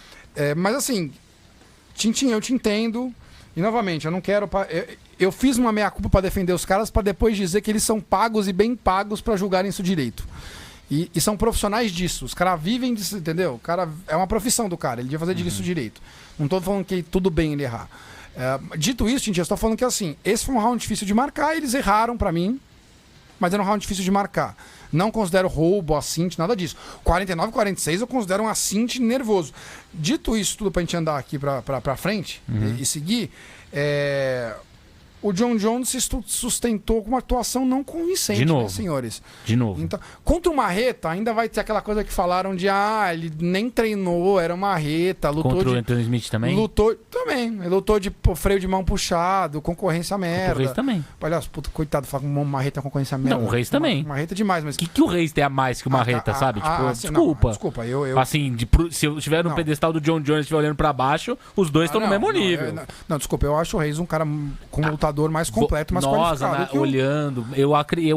Mas assim, Tintin, eu te entendo. E novamente, eu não quero... Eu fiz uma meia-culpa para defender os caras para depois dizer que eles são pagos e bem pagos para julgarem isso direito. E são profissionais disso. Os caras vivem disso, entendeu? O cara, é uma profissão do cara, ele devia fazer isso direito. Não tô falando que tudo bem ele errar. Dito isso, Tintin, eu estou falando que assim, esse foi um round difícil de marcar, eles erraram para mim, mas era um round difícil de marcar. Não considero roubo, assinte, nada disso. 49-46 eu considero um assinte nervoso. Dito isso tudo pra gente andar aqui pra frente e seguir, o John Jones se sustentou com uma atuação não convincente, de novo, né, senhores? De novo. Então, contra o Marreta, ainda vai ter aquela coisa que falaram de ele nem treinou, era uma Marreta, lutou contra o Anthony Smith também? Lutou também. Ele lutou de freio de mão puxado, concorrência merda. O Reis também. Aliás, puta, coitado, fala que o Marreta é concorrência merda. Não, o Reis também. Marreta é demais, mas... O que o Reis tem a mais que o Marreta, sabe? Desculpa. Não, desculpa, Assim, se eu estiver no pedestal do John Jones e estiver olhando pra baixo, os dois estão no mesmo nível. Não, desculpa, eu acho o Reis um cara com um lutador mais completo, mais qualificado. Olhando, eu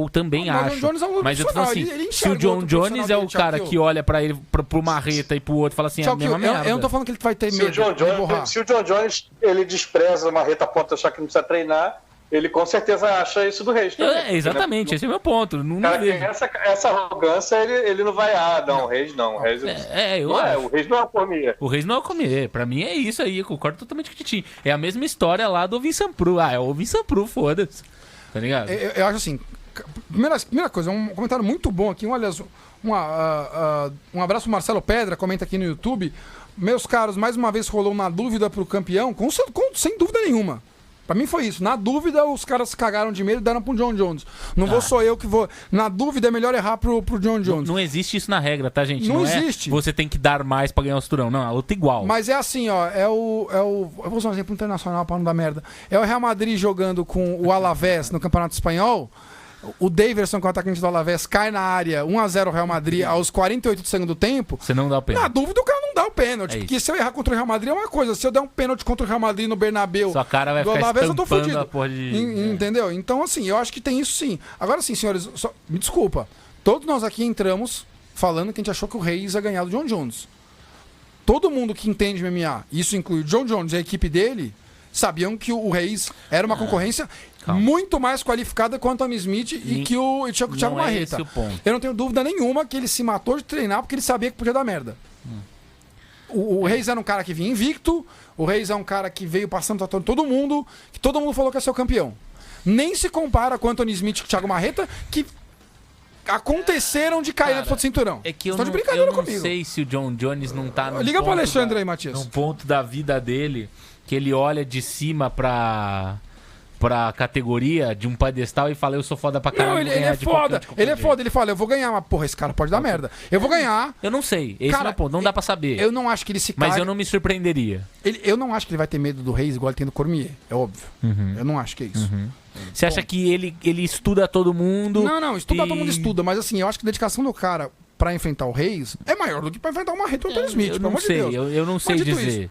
também acho. Mas eu tô falando assim, se o John Jones é o cara que olha pra ele, pro Marreta e pro outro e fala assim, a mesma merda. Eu não tô falando que ele vai ter medo de borrar. Se o John Jones, ele despreza o Marreta a ponto de achar que não precisa treinar, ele com certeza acha isso do Reis também. Exatamente, esse é o meu ponto. Não cara, vejo. Essa arrogância, ele não vai, o Reis não. O Reis o Reis não é o Cormier. O Reis não é o Cormier. Pra mim é isso aí, eu concordo totalmente com o Titi. É a mesma história lá do Vincent Pru. É o Vincent Pru, foda-se. Tá ligado? Eu acho assim, primeira coisa, um comentário muito bom aqui, aliás, um abraço pro Marcelo Pedra, comenta aqui no YouTube. Meus caros, mais uma vez rolou na dúvida pro campeão, sem dúvida nenhuma. Pra mim foi isso. Na dúvida, os caras cagaram de medo e deram pro John Jones. Não vou sou eu que vou... Na dúvida, é melhor errar pro John Jones. Não existe isso na regra, tá, gente? Não existe. Você tem que dar mais pra ganhar o cinturão. Não, a luta é igual. Mas é assim, ó. Eu vou usar um exemplo internacional pra não dar merda. É o Real Madrid jogando com o Alavés no Campeonato Espanhol. O Daverson, que é o atacante do Alavés, cai na área 1-0 Real Madrid aos 48 do segundo tempo. Você não dá o pênalti. Na dúvida, o cara não dá o pênalti. É porque isso. se eu errar contra o Real Madrid é uma coisa. Se eu der um pênalti contra o Real Madrid no Bernabéu, Sua cara vai do ficar Alavés, eu tô estampando fudido. a porra de... Entendeu? Então, assim, eu acho que tem isso sim. Agora, sim, senhores, me desculpa. Todos nós aqui entramos falando que a gente achou que o Reis ia ganhar do John Jones. Todo mundo que entende MMA, isso inclui o John Jones e a equipe dele, sabiam que o Reis era uma concorrência muito mais qualificada que o Anthony Smith e que o Thiago Marreta. Esse o ponto. Eu não tenho dúvida nenhuma que ele se matou de treinar porque ele sabia que podia dar merda. O Reis era um cara que vinha invicto, o Reis é um cara que veio passando todo mundo, que todo mundo falou que ia ser o campeão. Nem se compara com o Anthony Smith e o Thiago Marreta, que aconteceram de cair na disputa do cinturão. É que eu Estão não, de brincadeira eu não comigo. sei se o John Jones não tá no Liga pro Alexandre aí, Matias. num ponto da vida dele que ele olha de cima pra categoria de um pedestal e fala, eu sou foda pra caralho. Não, ele é foda. Ele é foda. Ele fala, eu vou ganhar, mas porra, esse cara pode dar merda. Eu vou ganhar. Eu não sei. Esse Cara, não é o ponto. Não dá pra saber. Eu não acho que ele se Mas caga. eu não me surpreenderia. Eu não acho que ele vai ter medo do Reis igual ele tem do Cormier. É óbvio. Eu não acho que é isso. Você acha que ele estuda todo mundo? Não, estudar todo mundo estuda, mas assim, eu acho que a dedicação do cara pra enfrentar o Reis é maior do que pra enfrentar o Marreta ou o Anthony Smith, Eu pelo não amor de sei. Deus. Eu não sei Mas dito dizer. isso,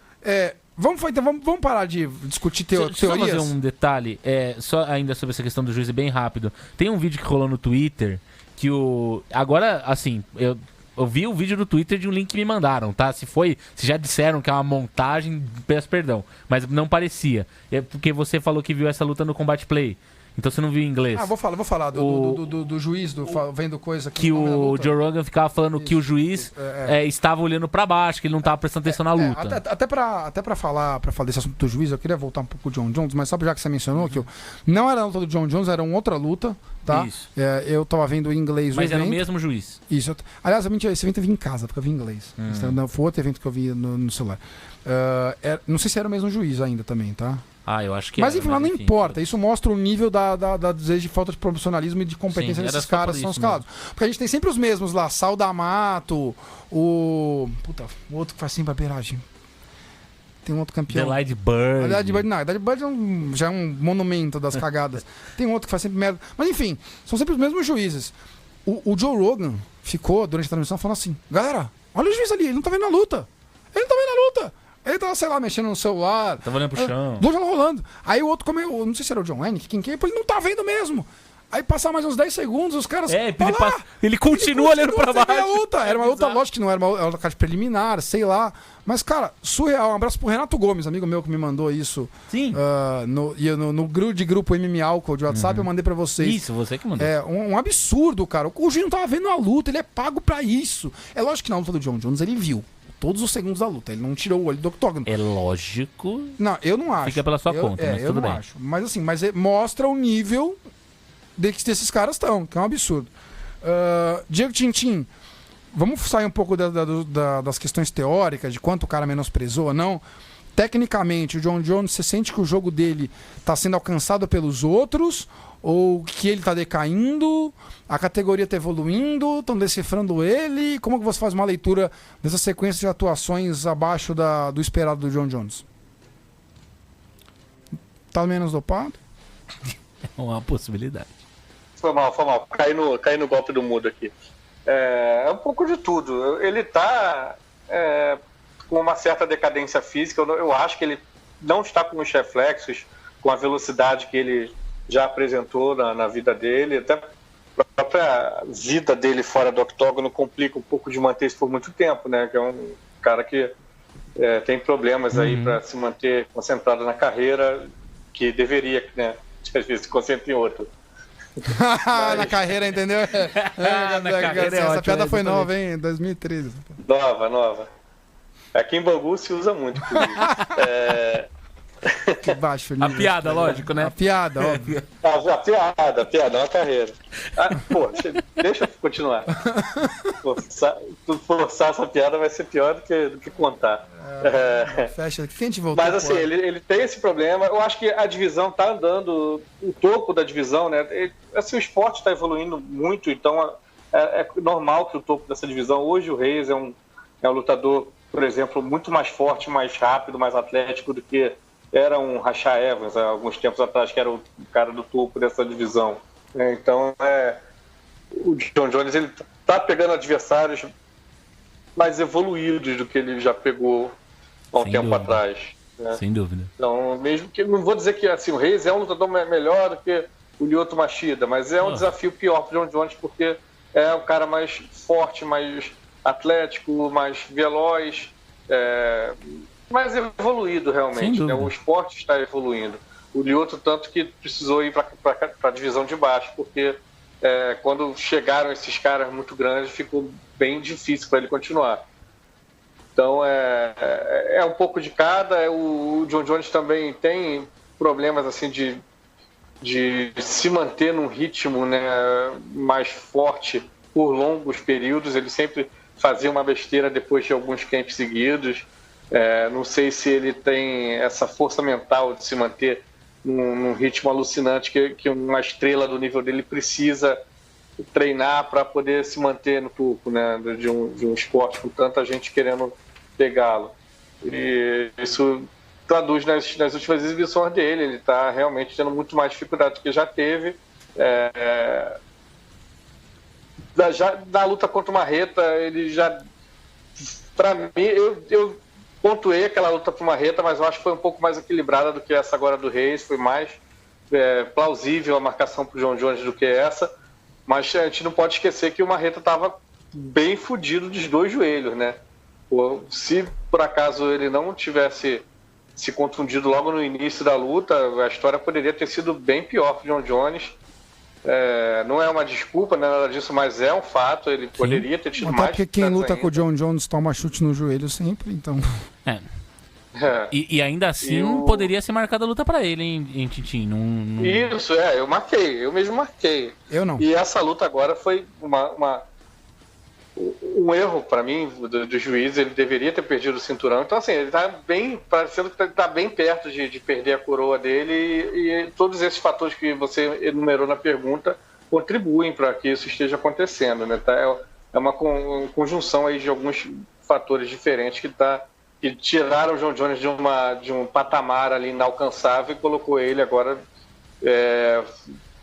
vamos parar de discutir Só teorias. fazer um detalhe, só ainda sobre essa questão do juiz, bem rápido. Tem um vídeo que rolou no Twitter que o... Agora, assim, eu vi o vídeo no Twitter de um link que me mandaram, tá? Se já disseram que é uma montagem, peço perdão. Mas não parecia. É porque você falou que viu essa luta no Combat Play. Então você não viu em inglês. Vou falar do juiz, vendo coisa que o Joe Rogan ficava falando que o juiz estava olhando pra baixo, que ele não estava prestando atenção na luta. Até pra falar desse assunto do juiz, eu queria voltar um pouco pro John Jones, mas só já que você mencionou que não era a luta do John Jones, era uma outra luta, tá? Isso. Eu tava vendo em inglês mas o evento. era o mesmo juiz. Isso. Aliás, esse evento eu vi em casa, porque eu vi em inglês. Foi outro evento que eu vi no celular. Não sei se era o mesmo juiz ainda também, tá? Eu acho que mas enfim, não importa. Isso mostra o nível da desejo de falta de profissionalismo e de competência desses caras que são escalados. Porque a gente tem sempre os mesmos lá. Sal D'Amato, o outro que faz assim pra beiragem. Tem um outro campeão. The Light Bird. The Bird já é um monumento das cagadas. Tem outro que faz sempre merda. Mas enfim, são sempre os mesmos juízes. O Joe Rogan ficou, durante a transmissão, falando assim: galera, olha o juiz ali, ele não tá vendo a luta. Ele tava, sei lá, mexendo no celular. Tava olhando pro chão. Dois rolando. Aí o outro comeu, não sei se era o John Wayne, quem que é, ele não tá vendo mesmo. Aí passar mais uns 10 segundos, os caras. Ele continua olhando pra baixo. A luta. Era uma luta, lógico que não era uma luta preliminar, sei lá. Mas, cara, surreal. Um abraço pro Renato Gomes, amigo meu que me mandou isso. Sim. No grupo MMA Álcool de WhatsApp, eu mandei pra vocês. Isso, você que mandou. Um absurdo, cara. O juiz não tava vendo a luta, ele é pago pra isso. É lógico que na luta do John Jones ele viu todos os segundos da luta. Ele não tirou o olho do octógono. É lógico. Não, eu não acho. Fica pela sua conta, mas eu tudo não bem. acho. Mas assim, mostra o nível desses caras estão, que é um absurdo. Diego Tintin, vamos sair um pouco das questões teóricas, de quanto o cara menosprezou ou não. Tecnicamente, o John Jones, você sente que o jogo dele está sendo alcançado pelos outros, ou que ele está decaindo, a categoria está evoluindo, estão decifrando ele? Como que você faz uma leitura dessa sequência de atuações abaixo do esperado do John Jones? Tá menos dopado? É uma possibilidade. Foi mal. Caí no golpe do mudo aqui. É um pouco de tudo. Ele tá com uma certa decadência física. Eu acho que ele não está com os reflexos, com a velocidade que ele já apresentou na vida dele. Até a própria vida dele fora do octógono complica um pouco de manter isso por muito tempo, né? Que é um cara que tem problemas aí para se manter concentrado na carreira, que deveria, né? Às vezes se concentra em outro. Na carreira, entendeu? Essa piada foi nova, hein? 2013. Nova. Aqui em Bangu se usa muito. Que baixo, a piada, lógico, né? A piada, óbvio. A piada, uma carreira. Deixa eu continuar. Forçar essa piada vai ser pior do que contar. Fecha. Quem a gente voltou? Mas assim, ele tem esse problema. Eu acho que a divisão tá andando, o topo da divisão, né? Assim, o esporte está evoluindo muito, então é normal que o topo dessa divisão. Hoje o Reis é um lutador, por exemplo, muito mais forte, mais rápido, mais atlético do que era um Rashad Evans há alguns tempos atrás, que era o cara do topo dessa divisão. Então, o John Jones ele tá pegando adversários mais evoluídos do que ele já pegou há um tempo atrás. Né? Sem dúvida. Então, mesmo que não vou dizer que assim, o Reis é um lutador melhor do que o Lyoto Machida, mas é um desafio pior para o John Jones, porque é um cara mais forte, mais atlético, mais veloz, mais evoluído realmente. Né? O esporte está evoluindo. O Lyoto tanto que precisou ir para a divisão de baixo, porque quando chegaram esses caras muito grandes, ficou bem difícil para ele continuar. Então é um pouco de cada. O John Jones também tem problemas assim de se manter num ritmo, né, mais forte por longos períodos. Ele sempre fazia uma besteira depois de alguns camps seguidos. Não sei se ele tem essa força mental de se manter num ritmo alucinante que uma estrela do nível dele precisa treinar para poder se manter no topo, né, de um esporte com tanta gente querendo pegá-lo. E isso traduz nas últimas exibições dele. Ele está realmente tendo muito mais dificuldade do que já teve. Na luta contra o Marreta, ele já... Para mim, eu pontuei aquela luta para o Marreta, mas eu acho que foi um pouco mais equilibrada do que essa agora do Reis. Foi mais plausível a marcação para o John Jones do que essa. Mas a gente não pode esquecer que o Marreta estava bem fodido dos dois joelhos, né? Se por acaso ele não tivesse se contundido logo no início da luta, a história poderia ter sido bem pior para o John Jones. Não é uma desculpa, não é nada disso, mas é um fato. Ele poderia ter tido mais. Porque quem luta com o John Jones toma chute no joelho sempre, então. E ainda assim poderia ser marcada a luta pra ele, hein, Tintin? Não... Isso, eu mesmo marquei. Eu não. E essa luta agora foi um erro pra mim do juiz. Ele deveria ter perdido o cinturão. Então, assim, ele tá bem, parecendo que tá bem perto de perder a coroa dele, e todos esses fatores que você enumerou na pergunta contribuem para que isso esteja acontecendo, né? É uma conjunção aí de alguns fatores diferentes que tiraram o John Jones de um patamar ali inalcançável e colocou ele agora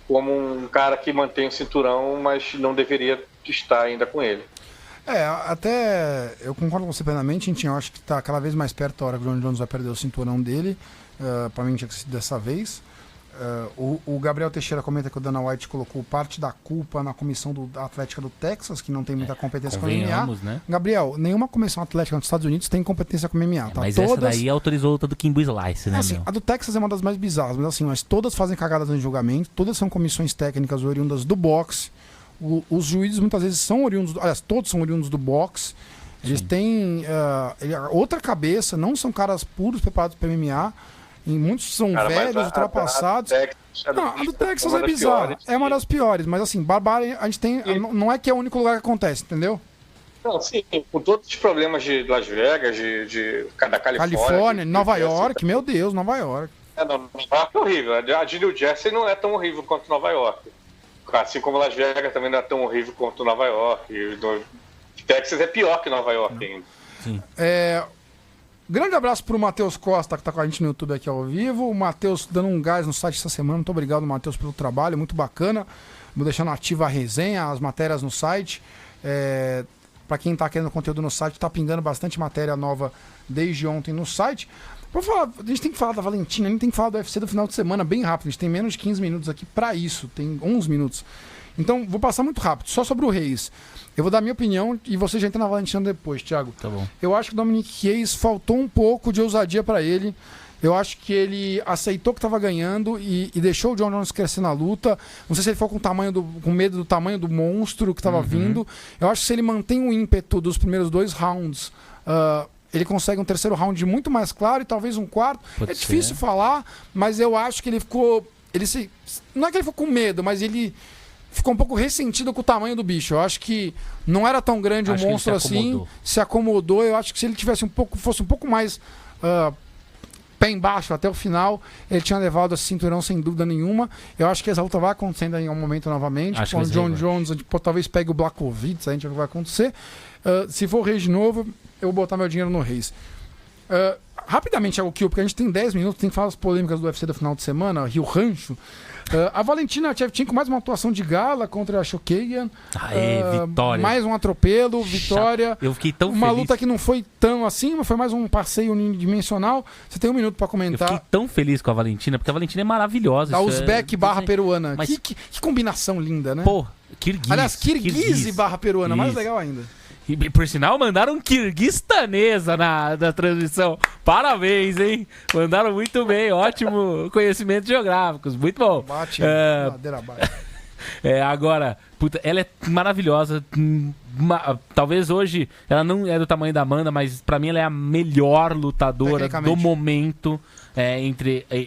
como um cara que mantém o cinturão, mas não deveria estar ainda com ele. Até eu concordo com você plenamente, Tintin. Eu acho que está cada vez mais perto a hora que o John Jones vai perder o cinturão dele. Para mim tinha que ser dessa vez. O Gabriel Teixeira comenta que o Dana White colocou parte da culpa na comissão atlética do Texas, que não tem muita competência com o MMA. Né? Gabriel, nenhuma comissão atlética nos Estados Unidos tem competência com o MMA. Tá? Mas todas... essa daí autorizou a luta do Kimbo Slice, né? Assim, a do Texas é uma das mais bizarras, mas todas fazem cagadas no julgamento, todas são comissões técnicas oriundas do boxe. Os juízes muitas vezes são oriundos, aliás, todos são oriundos do boxe. Eles têm outra cabeça, não são caras puros preparados para MMA. E muitos são velhos, ultrapassados. A do Texas é bizarra. É uma das piores, mas assim, barbárie, a gente tem. Não é que é o único lugar que acontece, entendeu? Não, sim, com todos os problemas de Las Vegas, da Califórnia, Nova York, meu Deus, Nova York. Nova York é horrível. A de New Jersey não é tão horrível quanto Nova York. Assim como Las Vegas também não é tão horrível quanto Nova York. Texas é pior que Nova York ainda. Sim. Grande abraço pro Matheus Costa, que tá com a gente no YouTube aqui ao vivo. O Matheus dando um gás no site essa semana. Muito obrigado, Matheus, pelo trabalho, muito bacana. Vou deixando ativa a resenha, as matérias no site. Para quem tá querendo conteúdo no site, tá pingando bastante matéria nova desde ontem no site. A gente tem que falar da Valentina, a gente tem que falar do UFC do final de semana bem rápido. A gente tem menos de 15 minutos aqui para isso, tem 11 minutos. Então, vou passar muito rápido, só sobre o Reis. Eu vou dar a minha opinião e você já entra na Valentina depois, Thiago. Tá bom. Eu acho que o Dominic Reis faltou um pouco de ousadia para ele. Eu acho que ele aceitou que estava ganhando e deixou o John Jones crescer na luta. Não sei se ele ficou com medo do tamanho do monstro que estava vindo. Eu acho que se ele mantém o ímpeto dos primeiros 2 rounds, ele consegue um terceiro round muito mais claro e talvez um quarto. Pode ser. Difícil falar, mas eu acho que ele ficou... Não é que ele ficou com medo, mas ele ficou um pouco ressentido com o tamanho do bicho. Eu acho que não era tão grande Acho o que monstro ele se assim. acomodou. Se acomodou. Eu acho que se ele tivesse fosse um pouco mais pé embaixo até o final, ele tinha levado esse cinturão sem dúvida nenhuma. Eu acho que essa luta vai acontecendo em um momento novamente. Acho Com que o John vai. Jones, talvez pegue o Blachowicz, a gente vê o que vai acontecer. Se for o Reis de novo, eu vou botar meu dinheiro no Reis. Rapidamente, o Kill, porque a gente tem 10 minutos, tem que falar as polêmicas do UFC do final de semana, Rio Rancho. A Valentina Shevchenko, mais uma atuação de gala contra a Chookagian. Vitória. Mais um atropelo, vitória. Eu fiquei tão Uma feliz. luta que não foi tão assim, mas foi mais um passeio unidimensional. Você tem um minuto pra Eu comentar. fiquei tão feliz com a Valentina, porque a Valentina é maravilhosa. Da isso Uzbek barra peruana. Mas- Que combinação linda, né? Pô, Kirguiz. Aliás, Kirguiz barra peruana, mais Isso. legal ainda. E por sinal, mandaram Kirguistanesa na transmissão. Parabéns, hein? Mandaram muito bem. Ótimo conhecimentos geográficos. Muito bom. Bate, É, ladeira abaixo. agora, puta, ela é maravilhosa. Talvez hoje ela não é do tamanho da Amanda, mas pra mim ela é a melhor lutadora do Tecnicamente. momento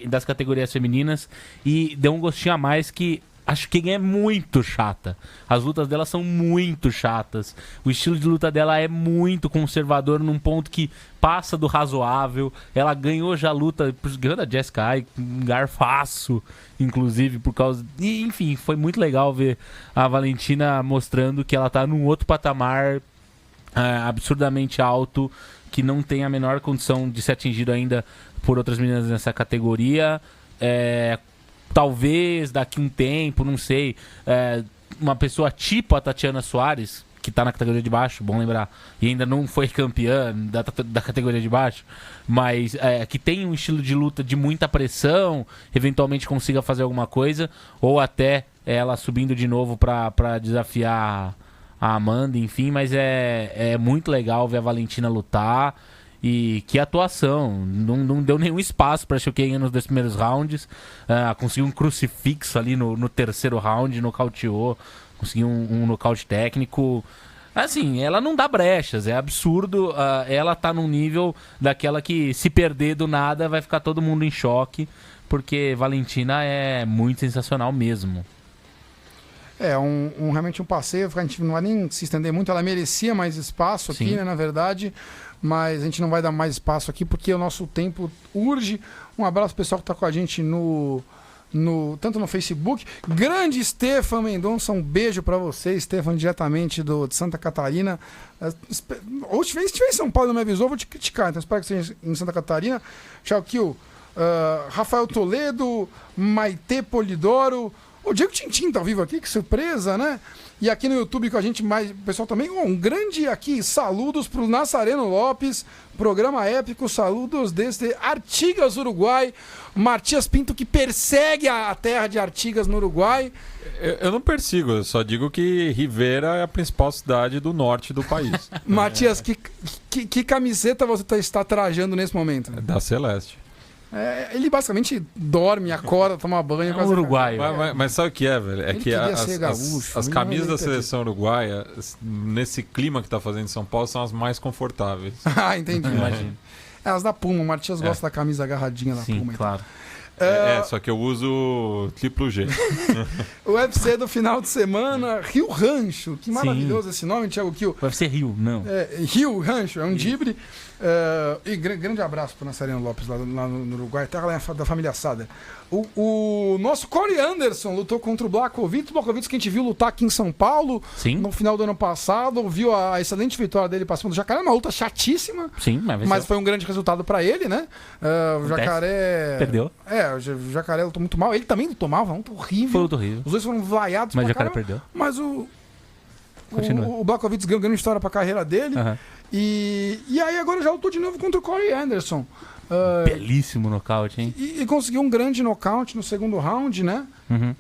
das categorias femininas. E deu um gostinho a mais que acho que é muito chata. As lutas dela são muito chatas. O estilo de luta dela é muito conservador num ponto que passa do razoável. Ela ganhou já a luta, ganhou da Jessica Ai, um garfaço, inclusive, por causa... E, enfim, foi muito legal ver a Valentina mostrando que ela tá num outro patamar absurdamente alto, que não tem a menor condição de ser atingido ainda por outras meninas nessa categoria. Talvez daqui um tempo, não sei, uma pessoa tipo a Tatiana Soares, que tá na categoria de baixo, bom lembrar, e ainda não foi campeã da categoria de baixo, mas que tem um estilo de luta de muita pressão, eventualmente consiga fazer alguma coisa, ou até ela subindo de novo pra desafiar a Amanda, enfim, mas é muito legal ver a Valentina lutar. E que atuação, não deu nenhum espaço para Chookagian nos 2 primeiros rounds. Conseguiu um crucifixo ali no terceiro round, nocauteou, conseguiu um nocaute técnico. Assim, ela não dá brechas, é absurdo. Ela tá num nível daquela que, se perder do nada, vai ficar todo mundo em choque, porque Valentina é muito sensacional mesmo. Realmente um passeio, a gente não vai nem se estender muito, ela merecia mais espaço aqui, Sim. né, na verdade, mas a gente não vai dar mais espaço aqui porque o nosso tempo urge. Um abraço pro pessoal que tá com a gente tanto no Facebook. Grande Stefan Mendonça, um beijo pra você, Stefan, diretamente de Santa Catarina. Ou se estiver em São Paulo e não me avisou, vou te criticar, então espero que seja em Santa Catarina. Tchau, Kill. Rafael Toledo, Maite Polidoro. O Diego Tintin tá ao vivo aqui, que surpresa, né? E aqui no YouTube com a gente, mais pessoal também, um grande aqui, saludos pro Nazareno Lopes, programa épico, saludos desde Artigas, Uruguai, Matias Pinto, que persegue a terra de Artigas no Uruguai. Eu não persigo, eu só digo que Rivera é a principal cidade do norte do país. Matias, que camiseta você está trajando nesse momento? Da Celeste. Ele basicamente dorme, acorda, toma banho. É um uruguaio. Mas sabe o que é, velho? É Ele que queria ser gaúcho, as não, camisas ele da seleção uruguaia, nesse clima que tá fazendo em São Paulo, são as mais confortáveis. Ah, entendi. Imagino. As da Puma, o Matias gosta da camisa agarradinha da Sim, Puma. então. claro. Só que eu uso triplo G. O UFC do final de semana, Rio Rancho. Que maravilhoso esse nome, Thiago Kiel. Vai ser Rio, não. Rio Rancho, é um dibre. E grande abraço para o Nazareno Lopes lá no Uruguai, terra lá da família Sada. O nosso Corey Anderson lutou contra o Blachowicz. O Blachowicz que a gente viu lutar aqui em São Paulo Sim. no final do ano passado. Viu a excelente vitória dele para cima do Jacaré. Uma luta chatíssima, Sim, mas foi um grande resultado para ele, né? O Jacaré... Perdeu. O Jacaré lutou muito mal. Ele também lutou mal, luta horrível. Foi muito horrível. Os dois foram vaiados Mas o pra Jacaré caramba. perdeu. Mas Continua. o Blachowicz ganhou grande história pra carreira dele. Aham. E aí agora já lutou de novo contra o Corey Anderson. Belíssimo nocaute, hein? E conseguiu um grande nocaute no segundo round, né? Uhum.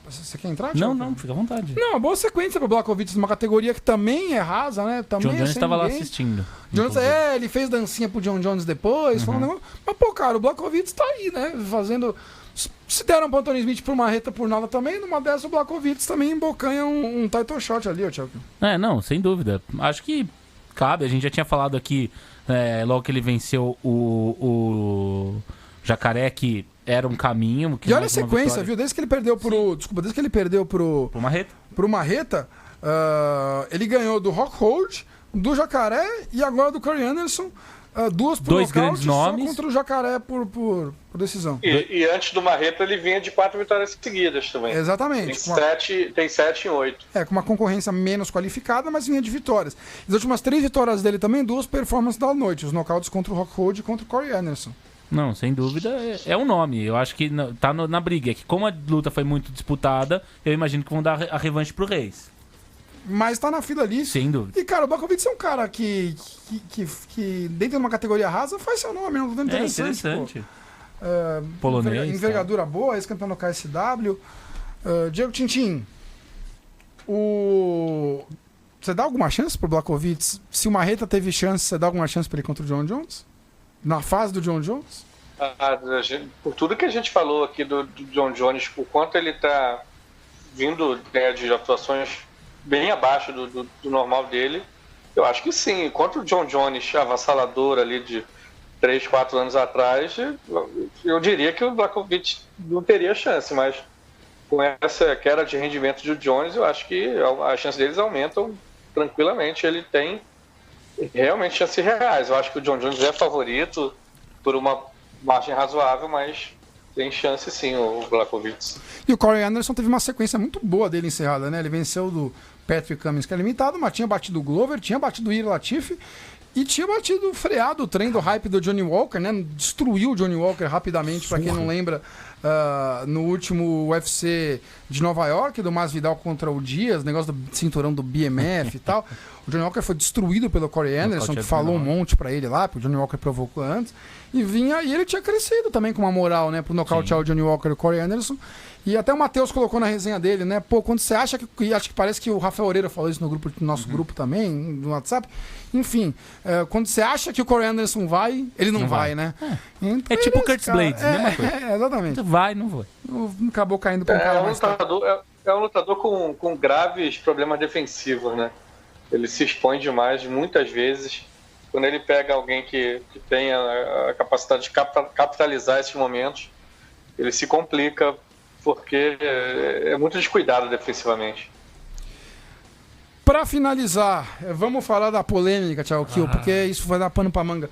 Você quer entrar, Não, Thiago? não, fica à vontade. Não, boa sequência pro Blachowicz, numa categoria que também é rasa, né? Também John é Jones sem estava lá ninguém. assistindo. Jones, ele fez dancinha pro John Jones depois, falando negócio. Mas, pô, cara, o Blachowicz tá aí, né? Fazendo. Se deram pro Anthony Smith por marreta por nada também, numa dessa o Blachowicz também embocanha um title shot ali, ó, Thiago. Não, sem dúvida. Acho que cabe. A gente já tinha falado aqui, logo que ele venceu o Jacaré, que era um caminho. E olha a sequência, viu? Desde que ele perdeu pro... Desculpa, desde que ele perdeu pro Marreta, ele ganhou do Rockhold, do Jacaré e agora do Corey Anderson. Duas por dois grandes nomes. Só contra o Jacaré por decisão. E antes do Marreta ele vinha de 4 vitórias seguidas também. Exatamente. Tem 7 em 8. Com uma concorrência menos qualificada, mas vinha de vitórias. As últimas 3 vitórias dele também, 2 performances da noite. Os nocautes contra o Rockhold e contra o Corey Anderson. Não, sem dúvida, é um nome. Eu acho que tá na briga. É que como a luta foi muito disputada, eu imagino que vão dar a revanche pro Reis. Mas tá na fila ali. Sem dúvida. E, cara, o Blachowicz é um cara que dentro de uma categoria rasa, faz seu nome. É um lutador interessante. Polonês. Envergadura boa, ex-campeão no KSW. Diego Tintin, você dá alguma chance pro Blachowicz? Se o Marreta teve chance, você dá alguma chance pra ele contra o John Jones? Na fase do John Jones? Por tudo que a gente falou aqui do John Jones, o quanto ele tá vindo de atuações bem abaixo do normal dele, eu acho que sim. Contra o John Jones avassalador ali de 3, 4 anos atrás, eu diria que o Blachowicz não teria chance, mas com essa queda de rendimento do Jones, eu acho que as chances deles aumentam tranquilamente. Ele tem realmente chances reais. Eu acho que o John Jones é favorito por uma margem razoável, mas tem chance sim o Blachowicz. E o Corey Anderson teve uma sequência muito boa dele encerrada, né? Ele venceu do Patrick Cummins, que é limitado, mas tinha batido o Glover, tinha batido o Ilir Latifi e tinha freado o trem do hype do Johnny Walker, né? Destruiu o Johnny Walker rapidamente, para quem não lembra, no último UFC de Nova York, do Masvidal contra o Diaz, negócio do cinturão do BMF e tal. O Johnny Walker foi destruído pelo Corey Anderson, que falou um monte pra ele lá, porque o Johnny Walker provocou antes. E ele tinha crescido também com uma moral, né? Pro nocautear o Johnny Walker e o Corey Anderson. E até o Matheus colocou na resenha dele, né? Pô, quando você acha que... Acho que parece que o Rafael Oreira falou isso no nosso grupo também, no WhatsApp. Enfim, quando você acha que o Corey Anderson vai, ele não vai, né? Então, tipo o Curtis Blades, mesma coisa. Exatamente. Vai, não vai. Acabou caindo pra um cara mais... É um lutador com graves problemas defensivos, né? Ele se expõe demais, muitas vezes. Quando ele pega alguém que tem a capacidade de capitalizar esses momentos, ele se complica, porque é muito descuidado defensivamente. Para finalizar, vamos falar da polêmica, Thiago Kiel, porque isso vai dar pano pra manga.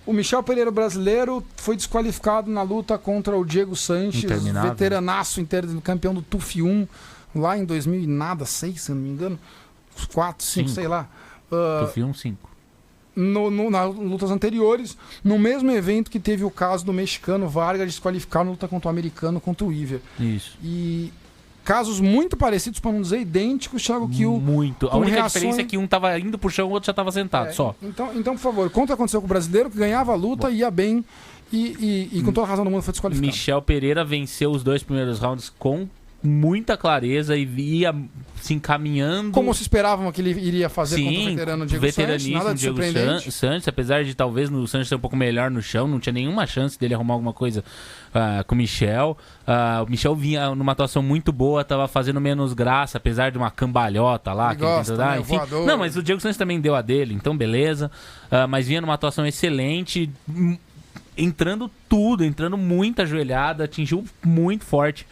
O Michel Pereira, brasileiro, foi desqualificado na luta contra o Diego Sanches, veteranaço, campeão do TUF 1, lá em 2006, se eu não me engano. 4, 5, sei lá. TUF 1, 5. Nas lutas anteriores, no mesmo evento que teve o caso do mexicano Vargas desqualificar na luta contra o americano, contra o Iver. Isso. E casos muito parecidos, para não dizer idênticos, Thiago Kiel. Muito. A única diferença é que um tava indo pro chão, o outro já tava sentado, só. Então, por favor, conta o que aconteceu com o brasileiro, que ganhava a luta, ia bem e com toda a razão do mundo foi desqualificado. Michel Pereira venceu os 2 primeiros rounds com muita clareza e ia se encaminhando. Como se esperavam que ele iria fazer contra o veterano Diego Sanches, nada de surpreendente. Sanches, apesar de talvez o Sanches ser um pouco melhor no chão, não tinha nenhuma chance dele arrumar alguma coisa com o Michel. O Michel vinha numa atuação muito boa, tava fazendo menos graça, apesar de uma cambalhota lá. Que ele tentou dar, enfim. Não, mas o Diego Sanches também deu a dele, então beleza. Mas vinha numa atuação excelente, entrando muita joelhada, atingiu muito forte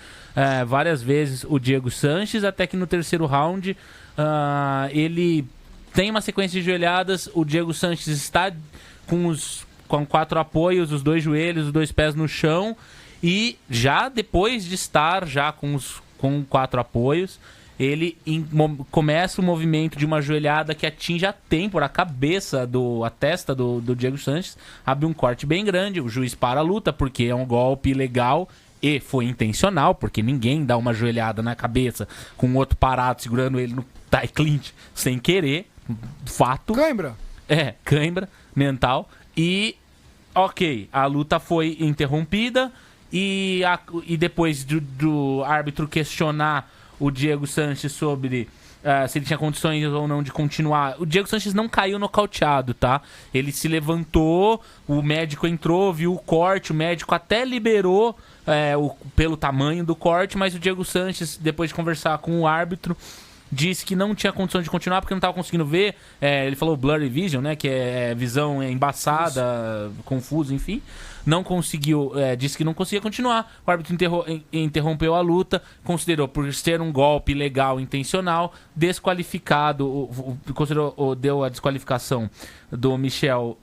várias vezes o Diego Sanches, até que no terceiro round ele tem uma sequência de joelhadas. O Diego Sanches está com 4 apoios, os 2 joelhos, os 2 pés no chão, e já depois de estar já com 4 apoios, ele começa o movimento de uma joelhada que atinge a têmpora, a cabeça, a testa do Diego Sanches, abre um corte bem grande. O juiz para a luta porque é um golpe ilegal e foi intencional, porque ninguém dá uma joelhada na cabeça com o outro parado segurando ele no tie clinch sem querer. Fato. Cãibra. Cãibra mental. E ok, a luta foi interrompida e depois do árbitro questionar o Diego Sanches sobre se ele tinha condições ou não de continuar. O Diego Sanches não caiu nocauteado, tá? Ele se levantou, o médico entrou, viu o corte, o médico até liberou pelo tamanho do corte, mas o Diego Sanches, depois de conversar com o árbitro, disse que não tinha condição de continuar porque não estava conseguindo ver. Ele falou blurry vision, né? Que é visão embaçada, confusa, enfim. Não conseguiu, disse que não conseguia continuar. O árbitro interrompeu a luta, considerou por ser um golpe ilegal intencional, desqualificado, deu a desqualificação do Michel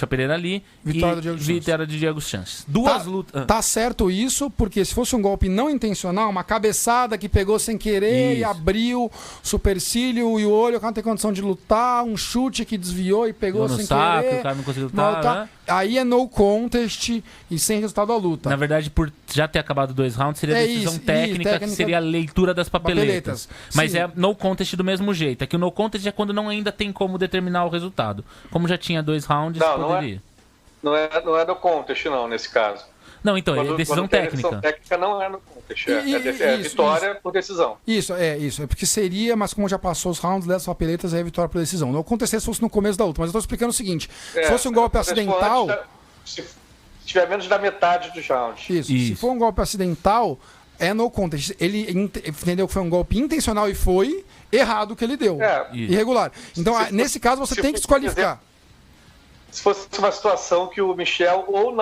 Pereira ali, vitória de Diego Sanches. Duas lutas. Tá certo isso, porque se fosse um golpe não intencional, uma cabeçada que pegou sem querer e abriu supercílio e o olho, o cara não tem condição de lutar, um chute que desviou e pegou sem querer. O cara não conseguiu lutar, né? Aí é no contest e sem resultado da luta. Na verdade, por já ter acabado 2 rounds, seria decisão técnica, que seria a leitura das papeletas. Mas sim, é no contest do mesmo jeito. É que o no contest é quando não ainda tem como determinar o resultado. Como já tinha 2 rounds, poderia. Não é no contest, não, nesse caso. Não, então, é decisão técnica. Decisão técnica não é no contest, é vitória por decisão. Isso. É porque seria, mas como já passou os rounds dessas papeletas, é vitória por decisão. Não aconteceria se fosse no começo da luta, mas eu estou explicando o seguinte: se fosse um golpe acidental. Se tiver menos da metade dos rounds. Isso. Se for um golpe acidental, é no contest. Ele entendeu que foi um golpe intencional e foi errado o que ele deu. Irregular. Então, nesse caso, você tem que desqualificar. Se fosse uma situação que o Michel ou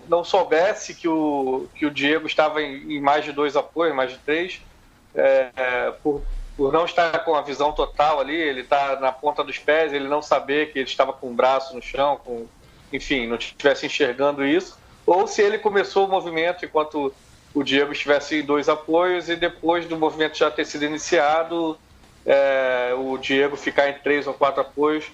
não soubesse que o Diego estava em mais de 2 apoios, mais de 3, por não estar com a visão total ali, ele está na ponta dos pés, ele não saber que ele estava com o braço no chão, enfim, não estivesse enxergando isso, ou se ele começou o movimento enquanto o Diego estivesse em 2 apoios e depois do movimento já ter sido iniciado, o Diego ficar em 3 ou 4 apoios.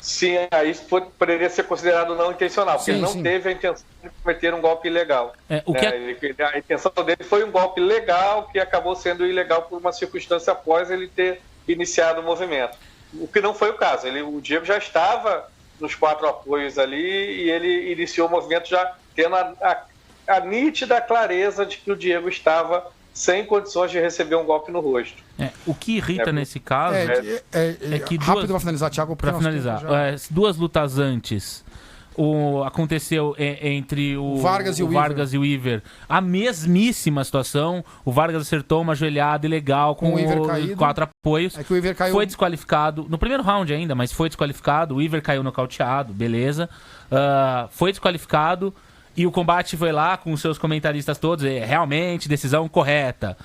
Sim, aí poderia ser considerado não intencional, porque ele não teve a intenção de cometer um golpe ilegal. A intenção dele foi um golpe legal que acabou sendo ilegal por uma circunstância após ele ter iniciado o movimento. O que não foi o caso. O Diego já estava nos 4 apoios ali e ele iniciou o movimento já tendo a nítida clareza de que o Diego estava sem condições de receber um golpe no rosto. O que irrita nesse caso é que rápido para finalizar, Thiago. Para finalizar, 2 lutas antes aconteceu entre o Vargas e o Iver a mesmíssima situação. O Vargas acertou uma joelhada ilegal com o Iver caído, 4 apoios. Que o Iver caiu... Foi desqualificado no primeiro round ainda, mas foi desqualificado. O Iver caiu nocauteado, beleza. Foi desqualificado. E o combate foi lá com os seus comentaristas todos, realmente, decisão correta.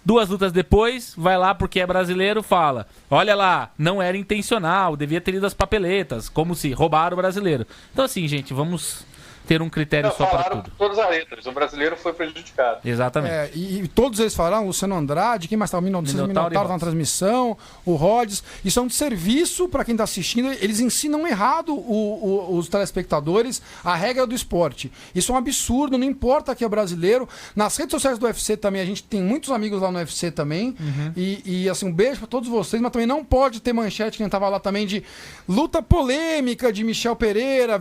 2 lutas depois, vai lá porque é brasileiro, fala: olha lá, não era intencional, devia ter ido as papeletas, como se roubaram o brasileiro. Então assim, gente, vamos ter um critério só para tudo. Todas as letras, o brasileiro foi prejudicado. Exatamente. E todos eles falaram, o Luciano Andrade, quem mais estava? Minotauro na transmissão, o Rhodes. Isso é um desserviço para quem está assistindo. Eles ensinam errado os telespectadores a regra do esporte. Isso é um absurdo, não importa que é brasileiro. Nas redes sociais do UFC também, a gente tem muitos amigos lá no UFC também. E assim, um beijo para todos vocês, mas também não pode ter manchete, quem estava lá também, de luta polêmica de Michel Pereira,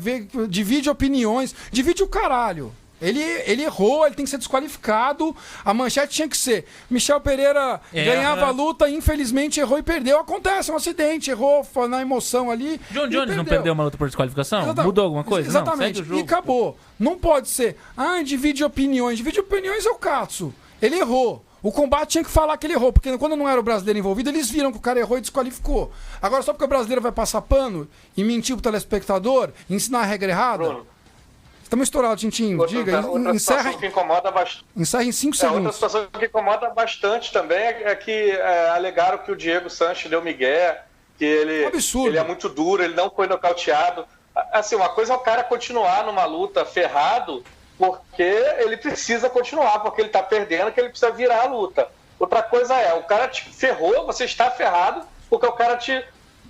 divide opiniões. Divide o caralho. Ele errou, ele tem que ser desqualificado. A manchete tinha que ser: Michel Pereira ganhava a luta, infelizmente errou e perdeu. Acontece, é um acidente, errou, foi na emoção ali. John Jones não perdeu uma luta por desqualificação? Exatamente. Mudou alguma coisa? Exatamente. Não, e acabou. Não pode ser: divide opiniões. Divide opiniões é o Katsu. Ele errou. O combate tinha que falar que ele errou, porque quando não era o brasileiro envolvido, eles viram que o cara errou e desqualificou. Agora, só porque o brasileiro vai passar pano e mentir pro telespectador, ensinar a regra errada. Bruno. Estamos estourados, Tintinho. Diga, encerra. Que incomoda bastante. Encerra em 5 segundos. Outra situação que incomoda bastante também é que alegaram que o Diego Sanches deu migué, que ele é muito duro, ele não foi nocauteado. Assim, uma coisa é o cara continuar numa luta ferrado, porque ele precisa continuar, porque ele está perdendo, que ele precisa virar a luta. Outra coisa o cara te ferrou, você está ferrado, porque o cara te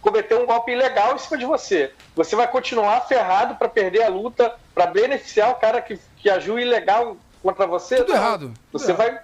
cometeu um golpe ilegal em cima de você. Você vai continuar ferrado para perder a luta, para beneficiar o cara que agiu ilegal contra você? Tudo errado. Você vai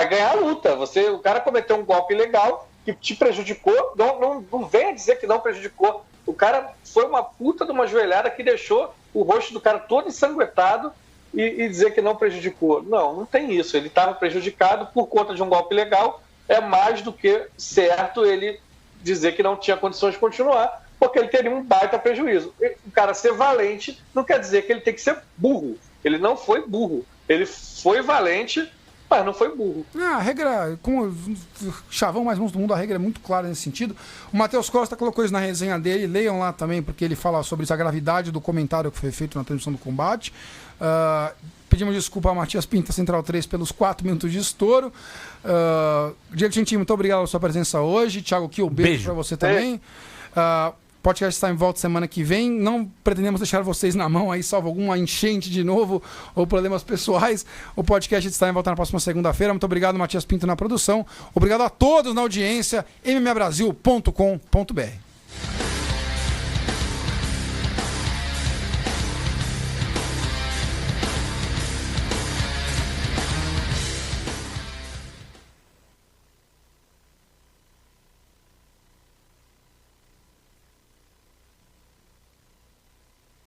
ganhar a luta. O cara cometeu um golpe ilegal que te prejudicou. Não venha dizer que não prejudicou. O cara foi uma puta de uma joelhada que deixou o rosto do cara todo ensanguentado e dizer que não prejudicou. Não tem isso. Ele estava prejudicado por conta de um golpe ilegal. É mais do que certo ele dizer que não tinha condições de continuar, porque ele teria um baita prejuízo. O cara ser valente não quer dizer que ele tem que ser burro. Ele não foi burro. Ele foi valente Mas não foi burro. A regra, como chavão mais monstro do mundo, a regra é muito clara nesse sentido. O Matheus Costa colocou isso na resenha dele, leiam lá também, porque ele fala sobre isso, a gravidade do comentário que foi feito na transmissão do combate. Pedimos desculpa a Matias Pinta, Central 3, pelos 4 minutos de estouro. Diego Gentil, muito obrigado pela sua presença hoje. Thiago Kiel, beijo para você também. O podcast está em volta semana que vem. Não pretendemos deixar vocês na mão aí, salvo alguma enchente de novo ou problemas pessoais. O podcast está em volta na próxima segunda-feira. Muito obrigado, Matias Pinto, na produção. Obrigado a todos na audiência. mmabrasil.com.br.